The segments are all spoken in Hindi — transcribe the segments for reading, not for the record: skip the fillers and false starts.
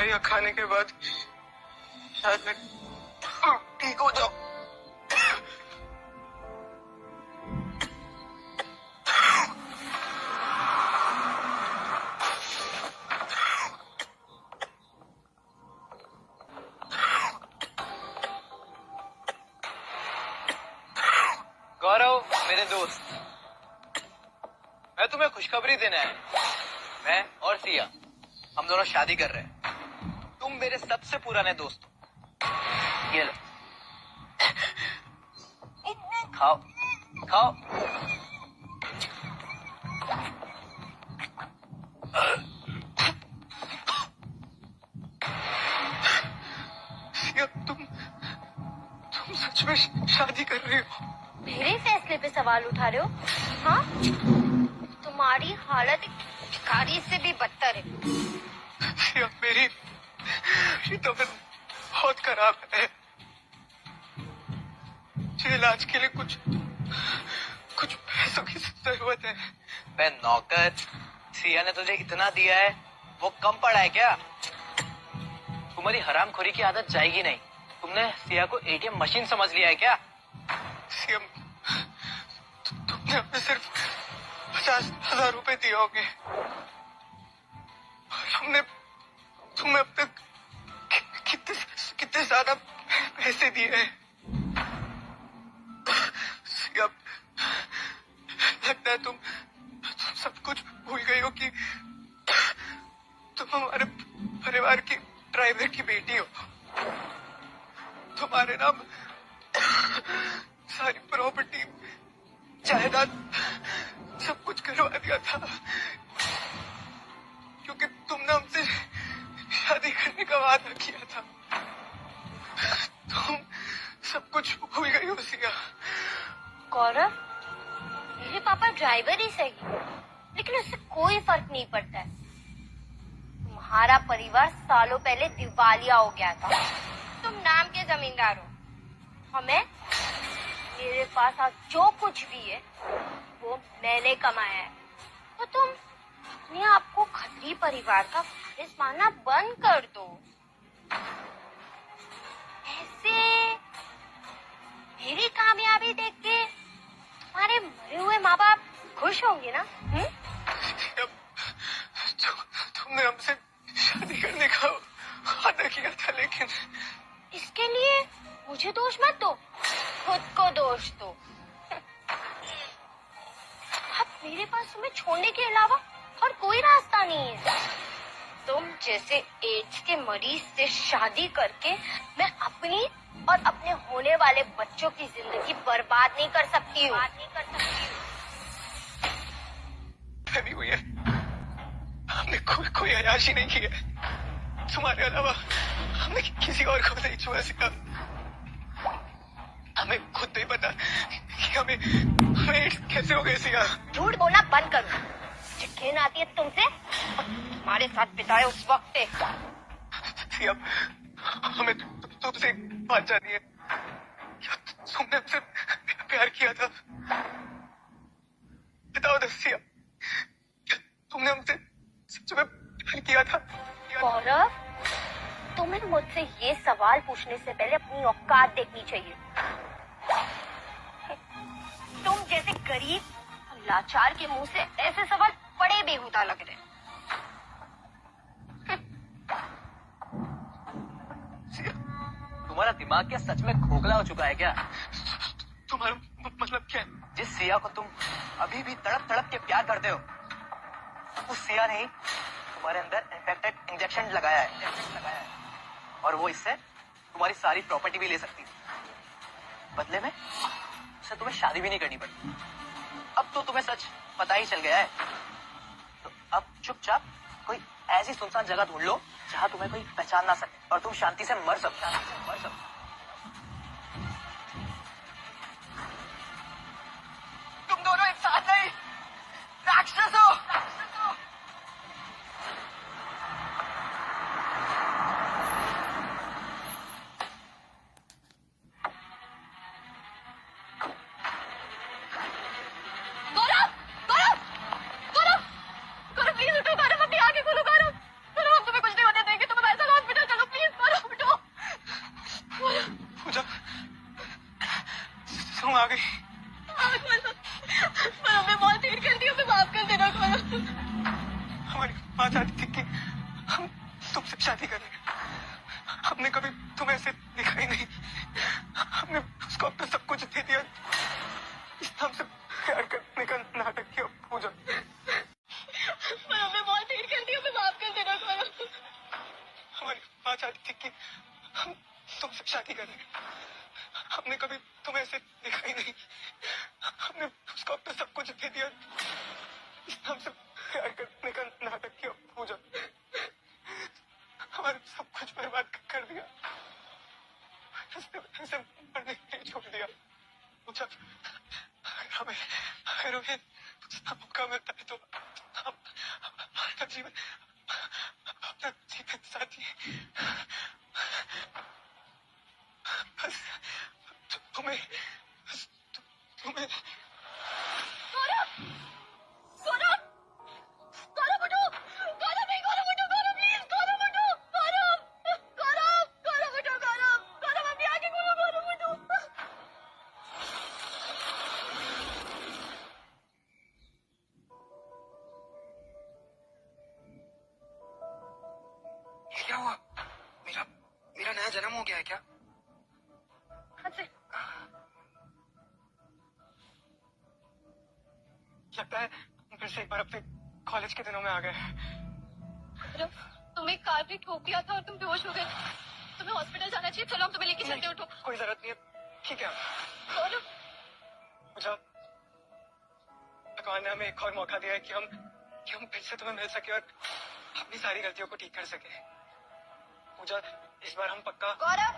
दवाइयाँ खाने के बाद शायद मैं ठीक हो जाऊं। गौरव मेरे दोस्त, मैं तुम्हें खुशखबरी देने आया। मैं और सिया हम दोनों शादी कर रहे हैं। तुम मेरे सबसे पुराने दोस्त हो। ये लो, खाओ खाओ। सिया, तुम सच में शादी कर रही हो? मेरे फैसले पे सवाल उठा रहे हो? हाँ, तुम्हारी हालत भिखारी से भी बदतर है। सिया, मेरी तबीयत बहुत खराब है। मुझे इलाज के लिए कुछ पैसों की जरूरत है। मैं नौकर, सिया ने तुझे इतना दिया है, वो कम पड़ा है क्या? तुम्हारी हरामखोरी की आदत जाएगी नहीं। तुमने सिया को एटीएम मशीन समझ लिया है क्या? सिया, तुमने हमें सिर्फ 50,000 रुपए दिए होंगे और हमने तुम्हें अब तक कितने ज्यादा पैसे दिए हैं। सिया, लगता है तुम सब कुछ भूल गई हो कि तुम हमारे परिवार की ड्राइवर की बेटी हो। तुम्हारे नाम सारी प्रॉपर्टी, जायदाद, सब कुछ करवा दिया था क्योंकि तुमने हमसे शादी करने का वादा किया था। तुम सब कुछ भूल गई हो सिया। गौरव, मेरे पापा ड्राइवर ही सही, लेकिन उससे कोई फर्क नहीं पड़ता है। तुम्हारा परिवार सालों पहले दिवालिया हो गया था। तुम नाम के जमींदार हो। हमें, मेरे पास आज जो कुछ भी है वो मैंने कमाया है। तो तुम अपने आप को खत्री परिवार का वारिस मानना बंद कर दो। ऐसे मेरी कामयाबी देख के तुम्हारे मरे हुए माँ बाप खुश होंगे ना? तुमने हमसे शादी करने का वादा किया था, लेकिन इसके लिए मुझे दोष मत दो, खुद को दोष दो। अब मेरे पास तुम्हें छोड़ने के अलावा और कोई रास्ता नहीं है। तुम जैसे एड्स के मरीज से शादी करके मैं अपनी और अपने होने वाले बच्चों की जिंदगी बर्बाद नहीं कर सकती हूँ। नहीं हुई है। हमने कोई अयाशी नहीं की है। तुम्हारे अलावा हमने किसी और को नहीं छुआ सिया। हमें खुद नहीं पता कि हमें कैसे हो गए सिया। झूठ बोलना बंद करो। घिन आती है तुमसे और तुम्हारे साथ बिताए उस वक्त से। सिया, हमें तुमसे एक बात जाननी है। क्या तुमने हमसे प्यार किया था? बताओ ना सिया, क्या तुमने हमसे सच में प्यार किया था? गौरव, तुम्हें मुझसे ये सवाल पूछने से पहले अपनी औकात देखनी चाहिए। तुम जैसे गरीब और लाचार के मुंह से ऐसे सवाल बड़े बेहुदा लग रहे हैं। तुम्हारा दिमाग क्या सच में खोखला हो चुका है क्या? तुम्हारा मतलब क्या है? जिस सिया को तुम अभी भी तड़प तड़प के प्यार करते हो, उस सिया ने तुम्हारे अंदर इन्फेक्टेड इंजेक्शन लगाया है और वो इससे तुम्हारी सारी प्रॉपर्टी भी ले सकती है। बदले में उससे तुम्हें शादी भी नहीं करनी पड़ती। अब तो तुम्हें सच पता ही चल गया है, तो अब चुपचाप कोई ऐसी सुनसान जगह ढूंढ लो जहां तुम्हें कोई पहचान ना सके और तुम शांति से मर सको। तुम दोनों एक साथ नहीं, राक्षस हो। प्लीज उठो गौरव, अपनी आंखें खोलो गौरव। गौरव, हम तुम्हें कुछ नहीं होने देंगे, तुम्हें वैसा गई। मैं बहुत देर कर दी, हमें माफ कर देना करो। हमारी बात आती थी कि हम तुमसे शादी करें। हमने कभी तुम्हें ऐसे देखा ही नहीं। हमने उसको अपना सब कुछ दे दिया। इस नाम से प्यार करने का नाटक किया पूजा। हमें बहुत देर कर दी, हमें माफ कर देना करो। हमारी बात आती थी कि हम तुमसे शादी करें। हमने कभी तुम्हें ऐसे देखा ही नहीं। हमने उसको अपना सब कुछ दे दिया। इस नाम से प्यार करने का नाटक किया पूजा। हमारे सब कुछ बर्बाद कर दिया। ऐसे मरने के लिए छोड़ दिया पूजा। अगर हमें दूसरा मौका मिलता है तो हम अपना जीवन साथी बस तुम्हें गौरव, गौरव, गौरव उठो, गौरव नहीं, गौरव उठो, गौरव प्लीज, गौरव उठो, गौरव, गौरव, गौरव उठो, गौरव, गौरव अभी आगे बोलो, गौरव उठो। ये क्या हुआ? मेरा मेरा नया जन्म हो गया है क्या? लगता है फिर से एक बार अपने कॉलेज के दिनों में आ गए। तुम्हें कार ने ठोक दिया था और तुम बेहोश हो गए। तुम्हें हॉस्पिटल जाना चाहिए, चलो हम तुम्हें लेके चलते हैं, उठो। कोई जरूरत नहीं है, ठीक है। गौरव, पूजा, भगवान ने हमें एक और मौका दिया है कि हम फिर से तुम्हें मिल सके और अपनी सारी गलतियों को ठीक कर सके। पूजा, इस बार हम पक्का। गौरव,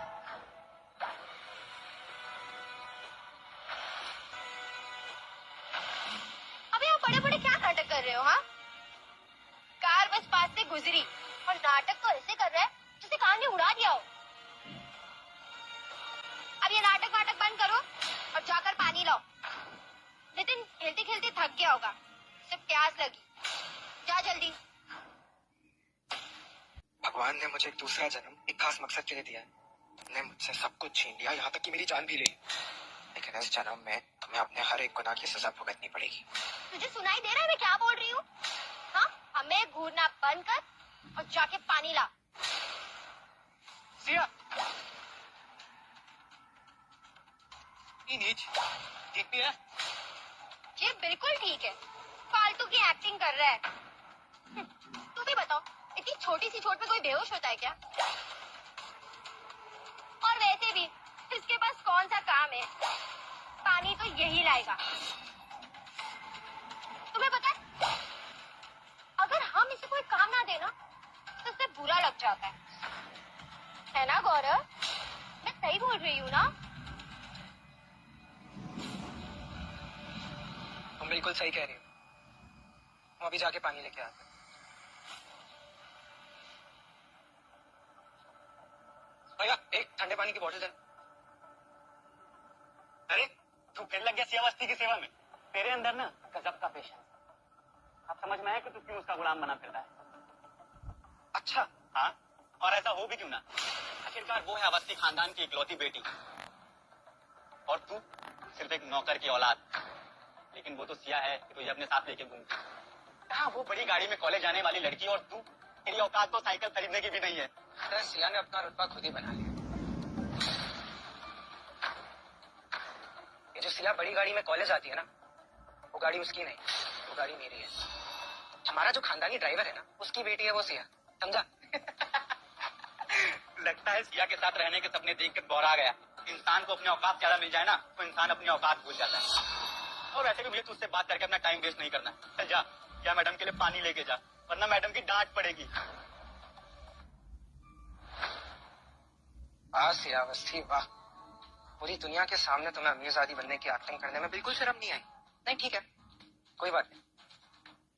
अबे आप बड़े बड़े क्या नाटक कर रहे हो? हाँ, कार बस पास से गुजरी और नाटक तो ऐसे कर रहा है जैसे कार ने उड़ा दिया हो। अब ये नाटक वाटक बंद करो और जाकर पानी लाओ। नितिन खेलते खेलते थक गया होगा, सिर्फ प्यास लगी। जा जल्दी। भगवान ने मुझे एक दूसरा जन्म एक खास मकसद के लिए दिया है। तुमने मुझसे सब कुछ छीन लिया, यहाँ तक कि मेरी जान भी ली। लेकिन इस जन्म में तुम्हें अपने हर एक गुनाह की सजा भुगतनी पड़ेगी। तुझे सुनाई दे रहा है मैं क्या बोल रही हूँ? हाँ, हमें घूरना बंद कर और जाके पानी ला। सिया, नीच ठीक भी है? ये बिल्कुल ठीक है, फालतू की एक्टिंग कर रहा है। तू भी बताओ, इतनी छोटी सी चोट पे कोई बेहोश होता है क्या? और वैसे भी इसके पास कौन सा काम है? पानी तो यही लाएगा। तुम्हें पता है, अगर हम इसे कोई काम ना देना तो उसे बुरा लग जाता है ना गौरव? मैं सही बोल रही हूँ ना? तुम बिल्कुल सही कह रही हो। हम अभी जाके पानी लेके आते हैं। भैया, एक ठंडे पानी की बोतल दे। अरे तू फिर लग गया सियावस्ती की सेवा में। तेरे अंदर ना गजब का पेशेंस। अब समझ में आया कि तू क्यों उसका गुलाम बना फिर रहा है। अच्छा, हाँ, और ऐसा हो भी क्यों ना। आखिरकार वो है अवस्थी खानदान की इकलौती बेटी और तू सिर्फ एक नौकर की औलाद। लेकिन वो तो सिया है कि तुझे अपने साथ लेके घूमती। कहाँ वो बड़ी गाड़ी में कॉलेज जाने वाली लड़की और तू, तेरी औकात तो साइकिल खरीदने की भी नहीं है। अरे सिया ने अपना रुतबा खुद ही बना लिया। ये जो सिया बड़ी गाड़ी में कॉलेज आती है ना, वो गाड़ी उसकी नहीं, वो गाड़ी मेरी है। हमारा जो खानदानी ड्राइवर है ना, उसकी बेटी है वो सिया, समझा? लगता है सिया के साथ रहने के सपने देख कर बौरा गया। इंसान को अपने औकात ज्यादा मिल जाए ना तो इंसान अपनी औकात भूल जाता है। और वैसे भी मुझे तुझसे बात करके अपना टाइम वेस्ट नहीं करना। चल जा, या मैडम के लिए पानी लेके जा, वरना मैडम की डांट पड़ेगी। वाह सिया अवस्थी, वाह। पूरी दुनिया के सामने तुम्हें अमीरजादी बनने की एक्टिंग करने में बिल्कुल शर्म नहीं आई। नहीं, ठीक है, कोई बात नहीं।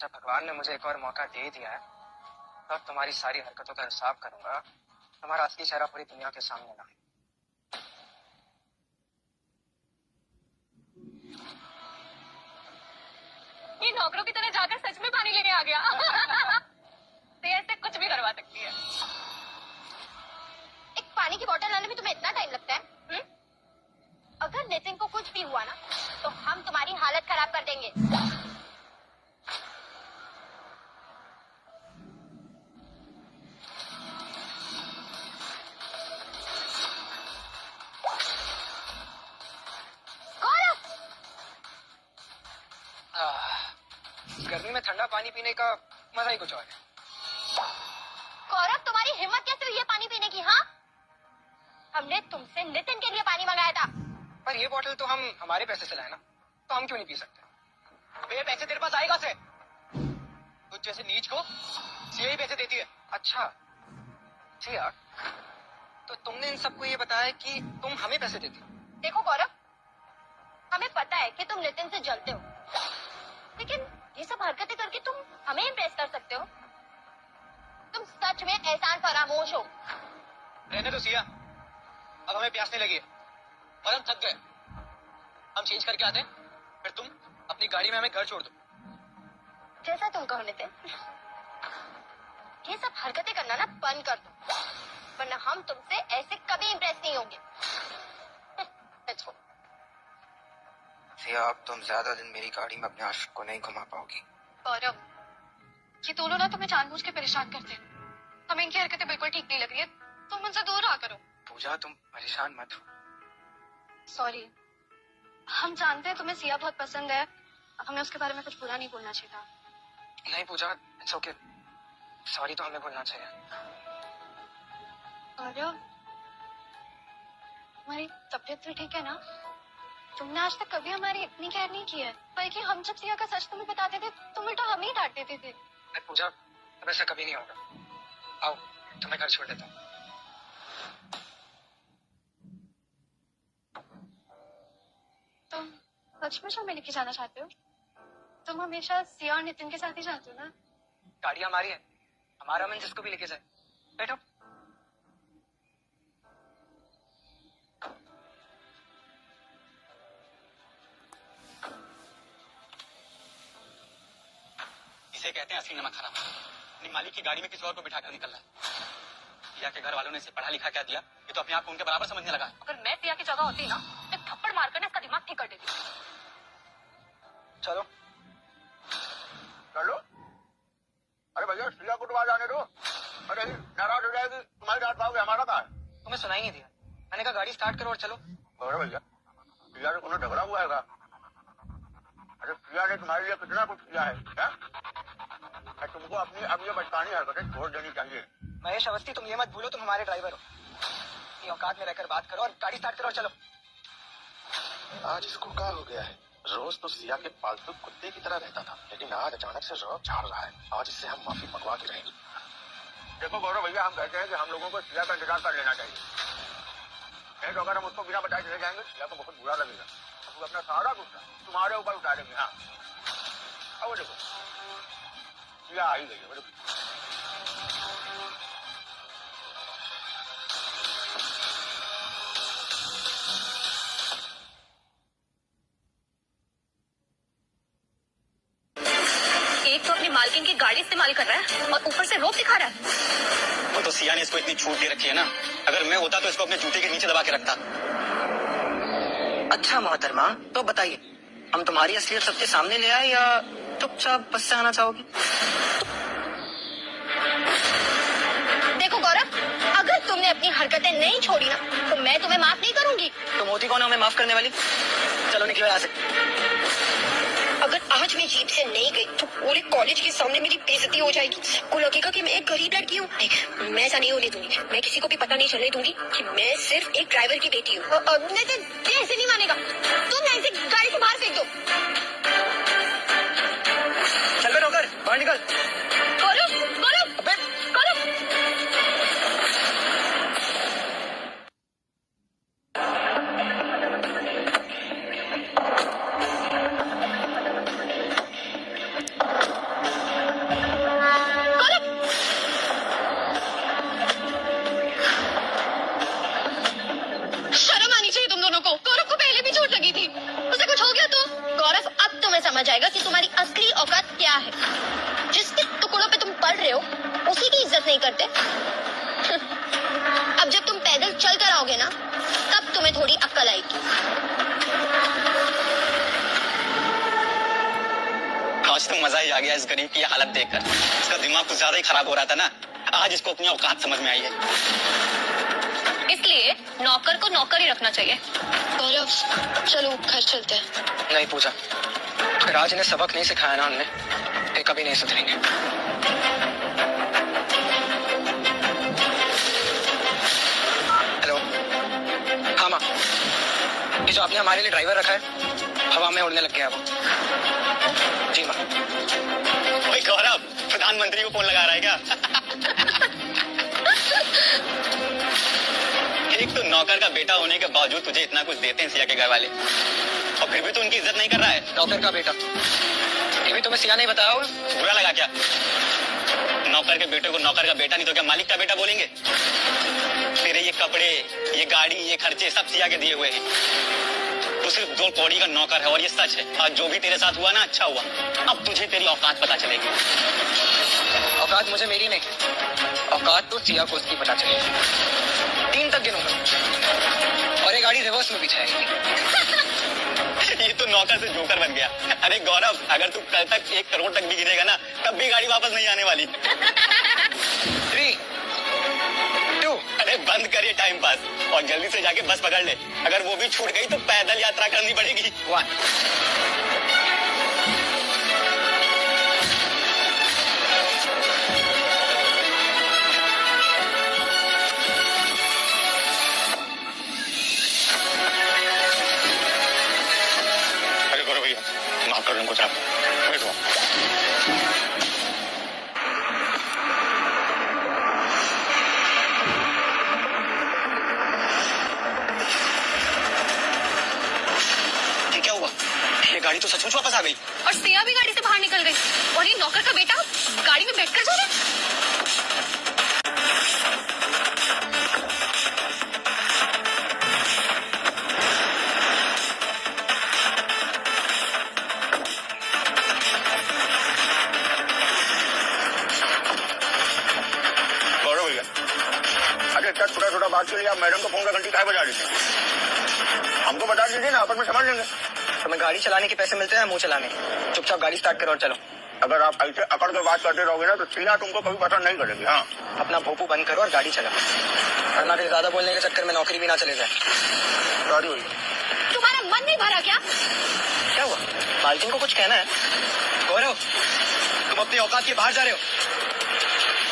जब भगवान ने मुझे एक और मौका दे दिया है, तब तुम्हारी सारी हरकतों का हिसाब करूंगा। तुम्हारा असली चेहरा पूरी दुनिया के सामने ना। ये नौकरों की तरह जाकर सच में पानी लेने आ गया। तो ऐसे कुछ भी करवा सकती है। एक पानी की बोतल लाने में तुम्हें इतना टाइम लगता है? अगर नितिन को कुछ भी हुआ ना तो हम तुम्हारी हालत खराब कर देंगे। गर्मी में ठंडा पानी पीने का मजा ही कुछ और है। गौरव, तुम्हारी हिम्मत कैसे हुई है पानी पीने की? हाँ, हमने तुमसे नितिन के लिए पानी मंगाया था। पर ये बोतल तो हम हमारे पैसे से लाए ना, तो हम क्यों नहीं पी सकते? ये पैसे तेरे पास आएगा से? तुझ जैसे नीच को सीए ही पैसे देती है। अच्छा सिया, तो तुमने इन सबको ये बताया कि तुम हमें पैसे देती हो? देखो गौरव, हमें पता है कि तुम नितिन से जलते हो, लेकिन ये सब हरकतें करके तुम हमें इम्प्रेस कर सकते हो। तुम सच में एहसान फरामोश हो। रहने दो सिया, अब हमें प्यास नहीं लगी है और हम थक गए। हम चेंज करके आते हैं, फिर तुम अपनी गाड़ी में हमें घर छोड़ दो। जैसा तुम कहो नितिन, ये सब हरकतें करना ना बंद कर दो, वरना हम तुमसे ऐसे कभी इम्प्रेस नहीं होंगे। Let's go. सिया, अब तुम ज्यादा दिन मेरी गाड़ी में अपने आशिक को नहीं घुमा पाओगी। गौरव, ये दोनों ना तुम्हें जानबूझ के परेशान करते हैं। हमें इनकी हरकतें बिल्कुल ठीक नहीं लग रही है। तुम उनसे दूर रहा करो। पूजा, तुम परेशान मत हो। सॉरी, हम जानते हैं तुम्हें सिया बहुत पसंद है। अब हमें उसके बारे में कुछ बुरा नहीं बोलना चाहिए था। नहीं पूजा, इट्स ओके। सॉरी तो हमें बोलना चाहिए। गौरव, तुम्हारी तबीयत तो ठीक है ना? तुमने आज तक कभी हमारी इतनी केयर नहीं की है, बल्कि हम जब सिया का सच तुम्हें बताते थे तुम उल्टा हमें ही डांट देते थे। पूजा, अब ऐसा कभी नहीं होगा। आओ, तुम्हें घर छोड़ देता हूँ। तुम सचमुच हमें लेके जाना चाहते हो? तुम हमेशा सिया और नितिन के साथ ही जाते हो ना? गाड़ी हमारी है, हमारा मन जिसको भी लेके जाए। बैठो। इसे कहते हैं असली नमक हराम। अपनी मालिक की गाड़ी में किसी और को बिठाकर निकलना है। सिया के घर वालों ने इसे पढ़ा लिखा क्या दिया, ये तो अपने आप को उनके बराबर समझने लगा है। अगर मैं सिया की जगह होती ना, एक थप्पड़ मारकर ना इसका दिमाग ठीक कर देती। चलो चलो। अरे भैया, सिया को तो आ जाने दो। अरे नाराज हो जाएगी, तुम्हारी डांट पाओगे, हमारा कहा है? तुम्हें सुनाई नहीं दिया? मैंने कहा गाड़ी स्टार्ट करो और चलो। अरे भैया, सिया से कोनो झगड़ा हुआ है? अरे सिया ने तुम्हारे लिए कितना कुछ किया है क्या? तुमको अपनी अब ये बचकानी हरकतें छोड़ देनी चाहिए। महेश अवस्थी, तुम ये मत भूलो तुम हमारे ड्राइवर हो। अपनी औकात में रहकर बात करो और गाड़ी स्टार्ट करो और चलो। आज इसको क्या हो गया है? रोज तो सिया के पालतू कुत्ते की तरह रहता था, लेकिन आज अचानक से रौब झाड़ रहा है। आज इससे हम माफी मंगवा के रहेंगे। देखो गौरव भैया, हम कहते हैं कि हम लोगों को सिया का इंतजार कर लेना चाहिए। नहीं तो अगर हम उसको बिना बताए चले जाएंगे, सिया को बहुत बुरा लगेगा। वो अपना सारा गुस्सा तुम्हारे ऊपर उतार देंगे। हाँ, अब वो देखो सिया आ ही गई है। एक तो अपनी मालकिन की गाड़ी इस्तेमाल कर रहा है और ऊपर से रोक दिखा रहा है। वो तो सिया ने इसको इतनी छूट दे रखी है ना, अगर मैं होता तो इसको अपने जूते के नीचे दबा के रखता। अच्छा मोहतरमा, तो बताइए, हम तुम्हारी असलियत सबके सामने ले आए या चुपचाप बस से आना चाहोगी? देखो गौरव, अगर तुमने अपनी हरकतें नहीं छोड़ी ना तो मैं तुम्हें माफ नहीं करूंगी। तुम होती कौन हो हमें माफ करने वाली? चलो निकलो यहाँ से। अगर आज मैं जीप से नहीं गई तो पूरे कॉलेज के सामने मेरी बेइज्जती हो जाएगी। को लगेगा कि मैं एक गरीब लड़की हूँ। मैं ऐसा नहीं होने दूंगी। मैं किसी को भी पता नहीं चलने दूंगी कि मैं सिर्फ एक ड्राइवर की बेटी हूँ। ऐसे नहीं मानेगा। तुम ऐसे गाड़ी से बाहर फेंक दो। चल बे नौकर, बाहर निकल। गौरव, गौरव, अबे गौरव। समझ आएगा कि तुम्हारी असली औकात क्या है। जिसके टुकड़ों पे तुम पड़ रहे हो उसी की इज्जत नहीं करते। अब जब तुम पैदल चल कर आओगे ना तब तुम्हें थोड़ी अक्ल आएगी। आज तो मजा ही आ गया इस गरीब की हालत देखकर। इसका दिमाग कुछ ज्यादा ही खराब हो रहा था ना, आज इसको अपनी औकात समझ में आई है। इसलिए नौकर को नौकर ही रखना चाहिए। गौरव चलो घर चलते हैं। नहीं पूजा, अगर आज इन्हें सबक नहीं सिखाया ना हमने, ये कभी नहीं सुधरेंगे। हेलो, हाँ माँ, ये जो आपने हमारे लिए ड्राइवर रखा है हवा में उड़ने लग गया वो। जी माँ। ओए गौरव, प्रधानमंत्री को फोन लगा रहा है क्या? एक तो नौकर का बेटा होने के बावजूद तुझे इतना कुछ देते हैं सिया के घर वाले, और फिर भी तो उनकी इज्जत नहीं कर रहा है। नौकर का बेटा, ये भी तुम्हें सिया नहीं बताया होगा? बुरा लगा क्या? नौकर के बेटे को नौकर का बेटा नहीं तो क्या मालिक का बेटा बोलेंगे? तेरे ये कपड़े, ये गाड़ी, ये खर्चे सब सिया के दिए हुए हैं। तू सिर्फ 2 कौड़ी का नौकर है और ये सच है। आज जो भी तेरे साथ हुआ ना, अच्छा हुआ। अब तुझे तेरी औकात पता चलेगी। औकात मुझे मेरी नहीं, औकात तो सिया को उसकी पता चलेगी। 3 तक गिनूंगा और ये गाड़ी रिवर्स में भी जाएगी। ये तो नौकर से जोकर बन गया। अरे गौरव, अगर तू कल तक 1 करोड़ तक भी गिनेगा ना, तब भी गाड़ी वापस नहीं आने वाली। 3, 2, अरे बंद करिए टाइम पास और जल्दी से जाके बस पकड़ ले। अगर वो भी छूट गई तो पैदल यात्रा करनी पड़ेगी। 1। अरे गौरव भैया, माफ कर उनको साहब। बैठो। ये क्या हुआ? ये गाड़ी तो सचमुच वापस आ गई। और सिया भी गाड़ी से बाहर निकल गई और ये नौकर का बेटा गाड़ी में बैठकर जा रहा है। गौरव भैया, अरे इतना छोटा बात के लिए आप मैडम को फोन का घंटी काहे बजा रही थी? हमको बता दीजिए ना, अपन में समझ लेंगे। तुम्हें गाड़ी चलाने के पैसे मिलते हैं मुंह चलाने? चुपचाप गाड़ी स्टार्ट करो और चलो। अगर आप ऐसे अकड़ के बात करते रहोगे ना तो सिया तुमको कभी पसंद नहीं करेगी। हाँ, अपना भोपू बंद करो और गाड़ी चलाओ, वरना फिर ज्यादा बोलने के चक्कर में नौकरी भी ना चले जाए। सॉरी भैया। तुम्हारा मन नहीं भरा क्या? क्या हुआ? मालकिन को कुछ कहना है? गौरव, तुम अपनी औकात के बाहर जा रहे हो।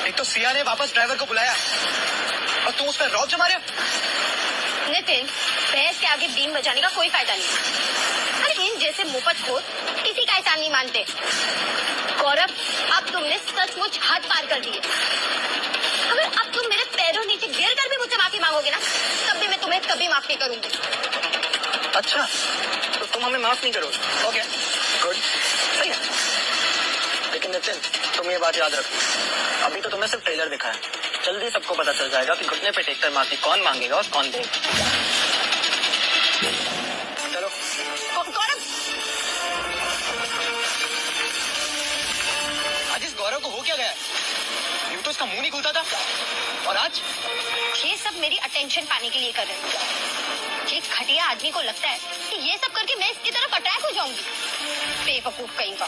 एक तो सिया ने वापस ड्राइवर को बुलाया और तुम उस पर रौब जमा रहे हो। नितिन, भैंस के आगे बीन बजाने का कोई फायदा नहीं। अरे इन जैसे मुफत खोद किसी का एहसान नहीं मानते। गौरव, अब तुमने सचमुच हद पार कर दी है। अगर अब तुम मेरे पैरों नीचे गिर कर भी मुझसे माफी मांगोगे ना, तब भी मैं तुम्हें कभी माफ नहीं करूंगी। अच्छा, तो तुम हमें माफ नहीं करोगे? ओके, गुड, सही है। लेकिन नितिन, तुम ये बात याद रखो, अभी तो तुमने सिर्फ ट्रेलर दिखा है, जल्दी सबको पता चल जाएगा कि घुटने पे टेककर माफी कौन मांगेगा और कौन देगा। चलो। गौरव, आज इस गौरव को हो क्या गया? यूं तो इसका मुंह नहीं खुलता था, और आज ये सब मेरी अटेंशन पाने के लिए कर रहे हैं। ये घटिया आदमी को लगता है कि ये सब करके मैं इसकी तरफ अट्रैक्ट हो जाऊंगी। बेवकूफ कहीं का।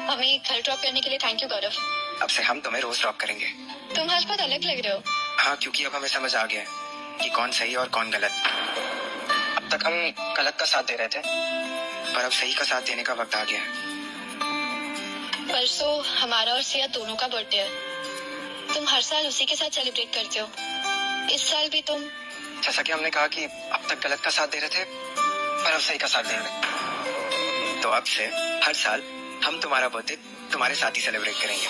हमें घर ड्रॉप करने के लिए थैंक यू गौरव। अब से हम तुम्हें रोज ड्रॉप करेंगे। तुम आज बहुत अलग लग रहे हो। हाँ, क्योंकि अब हमें समझ आ गया है कि कौन सही और कौन गलत। अब तक हम गलत का साथ दे रहे थे, पर अब सही का साथ देने का वक्त आ गया है। परसों हमारा और सिया दोनों का बर्थडे है। तुम हर साल उसी के साथ सेलिब्रेट करते हो, इस साल भी तुम। जैसा कि हमने कहा कि अब तक गलत का साथ दे रहे थे, पर अब सही का साथ देंगे। तो अब से हर साल हम तुम्हारा बर्थडे तुम्हारे साथ ही सेलिब्रेट करेंगे।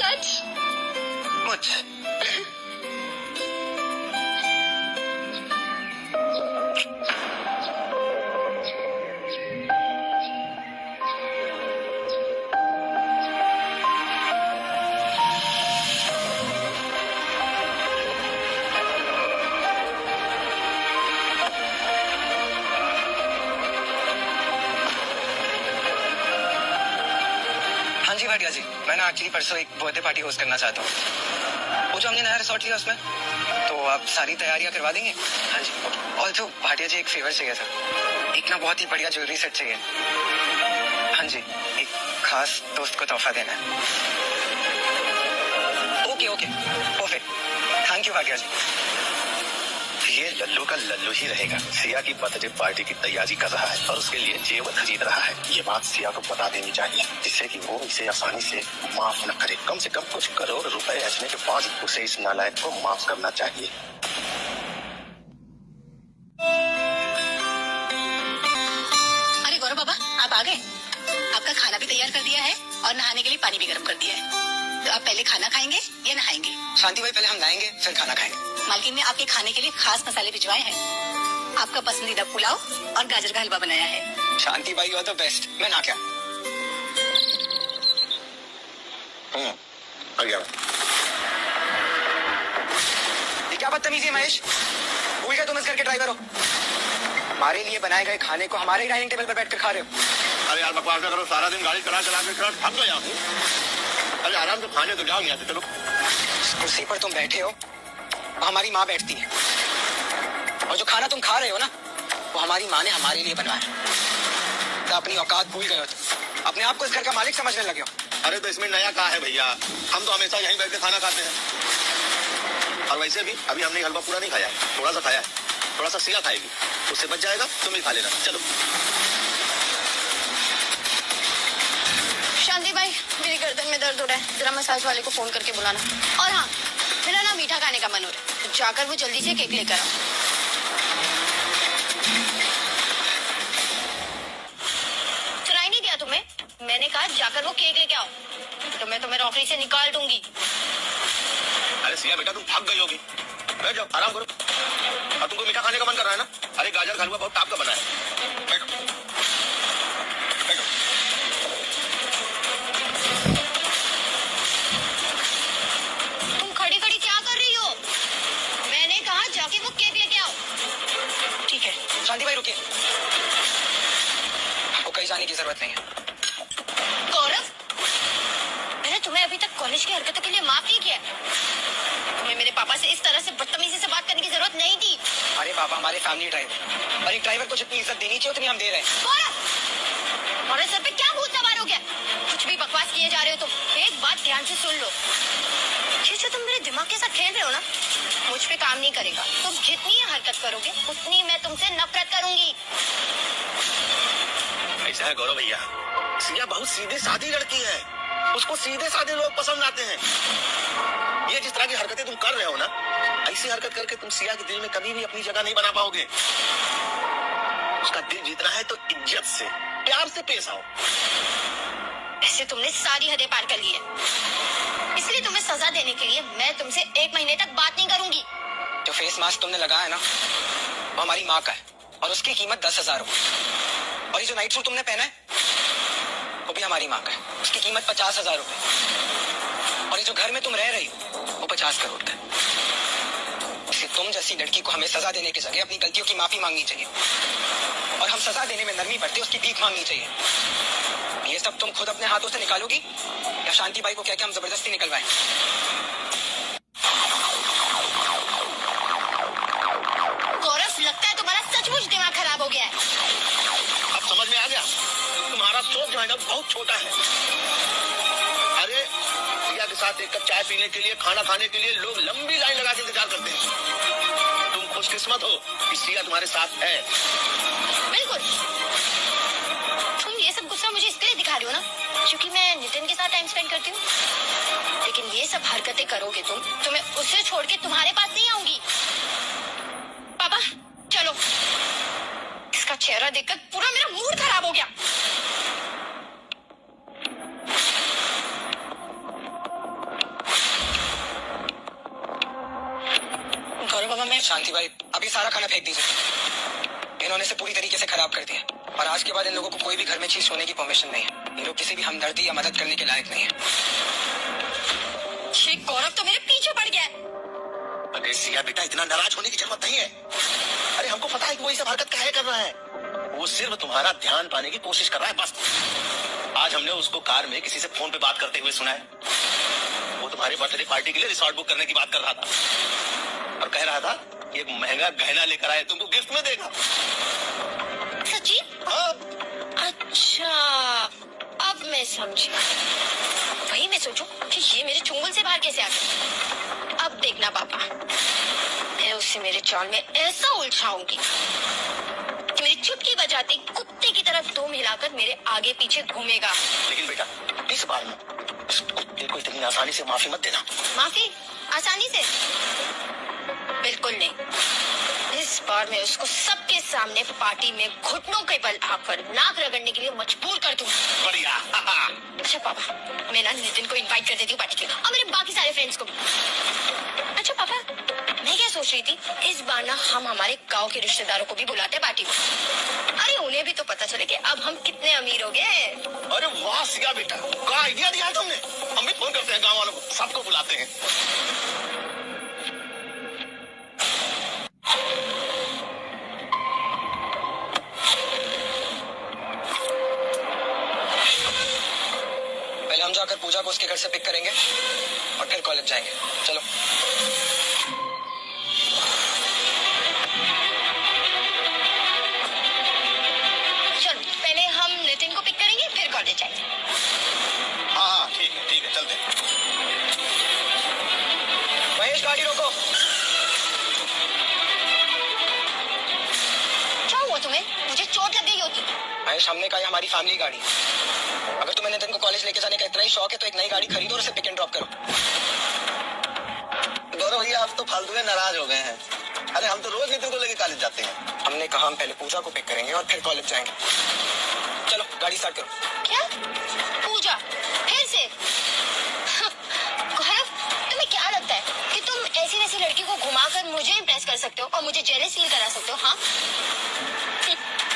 सच? मुझ जी भाटिया जी, मैं ना एक्चुअली परसों एक बर्थडे पार्टी होस्ट करना चाहता हूँ। वो जो हमने नया रिसोर्ट लिया उसमें, तो आप सारी तैयारियां करवा देंगे? हाँ जी। ऑल्सो भाटिया जी, एक फेवर चाहिए था। एक ना बहुत ही बढ़िया ज्वेलरी सेट चाहिए। हाँ जी, एक खास दोस्त को तोहफा देना है। Okay okay, perfect, thank you Bhatia ji. ये लल्लू का लल्लू ही रहेगा। सिया की बर्थडे पार्टी की तैयारी कर रहा है और उसके लिए जेवर खरीद रहा है। ये बात सिया को बता देनी चाहिए, जिससे कि वो इसे आसानी से माफ न करे। कम से कम कुछ करोड़ रुपए ऐसने के बाद उसे इस नालायक को माफ करना चाहिए। अरे गौरव बाबा, आप आ गए। आपका खाना भी तैयार कर दिया है और नहाने के लिए पानी भी गर्म कर दिया है। तो आप पहले खाना खाएंगे या नहाएंगे? शांति भाई, पहले हम नहाएंगे फिर खाना खाएंगे। मालकिन ने आपके खाने के लिए खास मसाले भिजवाए हैं। आपका पसंदीदा पुलाव और गाजर का हलवा बनाया है। शांति भाई, यू आर द बेस्ट। मैं ना क्या आ गया। ये क्या बदतमीजी है महेश? भूल गए तुम इस घर के ड्राइवर हो। हमारे लिए बनाए गए खाने को हमारे ही डाइनिंग टेबल पर बैठकर खा रहे हो। अरे यार बकवास ना करो, सारा दिन गाड़ी चला चला के थक गया हूँ। अरे आराम से खाने तो जाओ यहाँ से, चलो। कुर्सी पर तुम बैठे हो, वो हमारी माँ बैठती है, और जो खाना तुम खा रहे हो ना, वो हमारी माँ ने हमारे लिए बनवाया। तो अपनी औकात भूल गए हो तुम, अपने आप को इस घर का मालिक समझने लगे हो। अरे तो इसमें नया क्या है भैया, हम तो हमेशा यहीं बैठ के खाना खाते हैं। और वैसे भी अभी हमने हलवा पूरा नहीं खाया है, थोड़ा सा खाया है। थोड़ा सा सिया खाएगी, उससे बच जाएगा, तुम ही खा लेना। चलो। शांति भाई, मेरी गर्दन में दर्द हो रहा है, जरा मसाज वाले को फोन करके बुलाना। और हाँ, मेरा ना मीठा खाने का मन हो रहा है, तो जाकर वो जल्दी से केक लेकर आओ। सुनाई नहीं दिया तुम्हें? मैंने कहा जाकर वो केक लेके आओ, तो मैं तुम्हें नौकरी से निकाल दूंगी। अरे सिया बेटा, तुम थक गई होगी, बैठ जाओ, आराम करो। और तुमको मीठा खाने का मन कर रहा है ना? अरे गाजर का हलवा बहुत टाप का बना है, बैठो बैठो। तुम खड़ी खड़ी क्या कर रही हो? मैंने कहा जाके वो केक लेके आओ। ठीक है शांति भाई, रुकिए, आपको कहीं जाने की जरूरत नहीं है। गौरव, मैंने तुम्हें अभी तक कॉलेज की हरकतों के लिए माफ नहीं किया। तुम्हें मेरे पापा से इस तरह से बदतमीजी से बात करने की जरूरत नहीं थी। अरे पापा हमारे फैमिली ड्राइवर, और एक ड्राइवर को जितनी इज्जत देनी चाहिए उतनी हम दे रहे हैं। गौरव, हमारे सर पे क्या भूत सवार हो गया? कुछ भी बकवास किए जा रहे हो तुम। एक बात ध्यान से सुन लो, ये जो तुम मेरे दिमाग के साथ खेल रहे हो ना, मुझ पे काम नहीं करेगा। तुम जितनी ये हरकत करोगे उतनी मैं तुमसे नफरत करूंगी। ऐसा है गौरव भैया, सिया बहुत सीधी सादी लड़की है, उसको सीधे साधे लोग पसंद आते हैं। ये जिस तरह की हरकतें तुम कर रहे हो ना, ऐसी हरकत करके तुम सिया के दिल में कभी भी अपनी जगह नहीं बना पाओगे। उसका दिल जीतना है तो इज्जत से, प्यार से पेश आओ। ऐसे तुमने सारी हदें पार कर ली है, इसलिए तुम्हें सजा देने के लिए मैं तुमसे 1 महीने तक बात नहीं करूंगी। जो फेस मास्क तुमने लगाया है ना, वो हमारी माँ का है, और उसकी कीमत 10,000 रुपए। और ये जो नाइट सूट तुमने पहना है, वो भी हमारी माँ का है, उसकी कीमत 50,000 रुपए। और ये जो घर में तुम रह रही हो, वो 50 करोड़ का है। इसलिए तुम जैसी लड़की को हमें सजा देने की जगह अपनी गलतियों की माफी मांगनी चाहिए, और हम सजा देने में नरमी बरते उसकी भीख मांगनी चाहिए। ये सब तुम खुद अपने हाथों से निकालोगी या शांति बाई को क्या हम जबरदस्ती निकलवाएं? गौरव, लगता है तुम्हारा सचमुच दिमाग खराब हो गया है। अब समझ में आ गया, तुम्हारा सोच जो है ना बहुत छोटा है। अरे सिया के साथ एक कप चाय पीने के लिए, खाना खाने के लिए लोग लंबी लाइन लगा के इंतजार करते हैं। तुम खुशकिस्मत हो कि सिया तुम्हारे साथ है। बिल्कुल। तुम ये सब गुस्सा मुझे इसलिए दिखा रही हो ना, क्योंकि मैं नितिन के साथ टाइम स्पेंड करती हूँ। लेकिन ये सब हरकतें करोगे तुम, तो मैं उसे छोड़ के तुम्हारे पास नहीं आऊंगी। पापा चलो, इसका चेहरा देखकर पूरा मेरा मूड खराब हो गया। गौरव बाबा, मैं शांति भाई, अभी सारा खाना फेंक दीजिए। इन्होंने इसे पूरी तरीके से खराब कर दिया, और आज के बाद इन लोगों को कोई भी घर में चीज सोने की परमिशन नहीं है। इन लोग किसी भी हमदर्दी या मदद करने के लायक नहीं है। ये गौरव तो मेरे पीछे पड़ गया है। अरे सिया बेटा, इतना नाराज होने की जरूरत नहीं है। अरे हमको पता है कि वो ये सब हरकत काहे कर रहा है। वो सिर्फ तुम्हारा ध्यान पाने की कोशिश कर रहा है, बस। आज हमने उसको कार में किसी से फोन पे बात करते हुए सुना है। वो तुम्हारे बर्थडे पार्टी के लिए रिसॉर्ट बुक करने की बात कर रहा था और कह रहा था कि एक महंगा गहना लेकर आए, तुमको गिफ्ट में देगा। सच्ची? हाँ। अच्छा, अब मैं समझी। वही मैं सोचूं कि ये मेरे चुंगल से बाहर कैसे आ गया। अब देखना पापा, मैं उसे मेरे जाल में ऐसा उलझाऊंगी कि मेरी चुटकी बजाते कुत्ते की तरफ दम हिलाकर मेरे आगे पीछे घूमेगा। लेकिन बेटा, इस बार में इस कुत्ते को इतनी आसानी से माफी मत देना। माफी? आसानी से? बिल्कुल नहीं। इस बार मैं उसको सबके सामने पार्टी में घुटनों के बल आकर नाक रगड़ने के लिए मजबूर कर दूं। बढ़िया। अच्छा पापा, मैं ना नितिन को इनवाइट कर देती हूँ पार्टी के लिए और मेरे बाकी सारे फ्रेंड्स को भी। अच्छा पापा, मैं क्या सोच रही थी, इस बार ना हम हमारे गांव के रिश्तेदारों को भी बुलाते हैं पार्टी में। अरे उन्हें भी तो पता चले कि अब हम कितने अमीर हो गए। अरे वाह सिया बेटा, क्या आइडिया दिया तुमने। हम भी फोन करते हैं गाँव वालों को, सबको बुलाते हैं। पहले हम जाकर पूजा को उसके घर से पिक करेंगे और फिर कॉलेज जाएंगे। चलो। चलो पहले हम नितिन को पिक करेंगे फिर कॉलेज जाएंगे। हाँ ठीक है चलते हैं। महेश, गाड़ी रोको। क्या हुआ तुम्हें? मुझे चोट लग गई होती। महेश, हमने कहा हमारी फैमिली गाड़ी है। अगर तुम्हें नितिन को कॉलेज लेके जाने का इतना ही शौक है तो एक नई गाड़ी खरीदो और उसे पिक एंड ड्रॉप करो। गौरव भैया, आप तो फालतू में नाराज हो गए हैं। अरे हम तो रोज नितिन को लेके कॉलेज जाते हैं। हमने कहा हम पहले पूजा को पिक करेंगे और फिर कॉलेज जाएंगे। चलो गाड़ी स्टार्ट करो। क्या? पूजा? फिर से? गौरव, तुम्हें क्या लगता है कि तुम ऐसी वैसी लड़की को घुमाकर मुझे इम्प्रेस कर सकते हो और मुझे जेलस फील करा सकते हो? हाँ,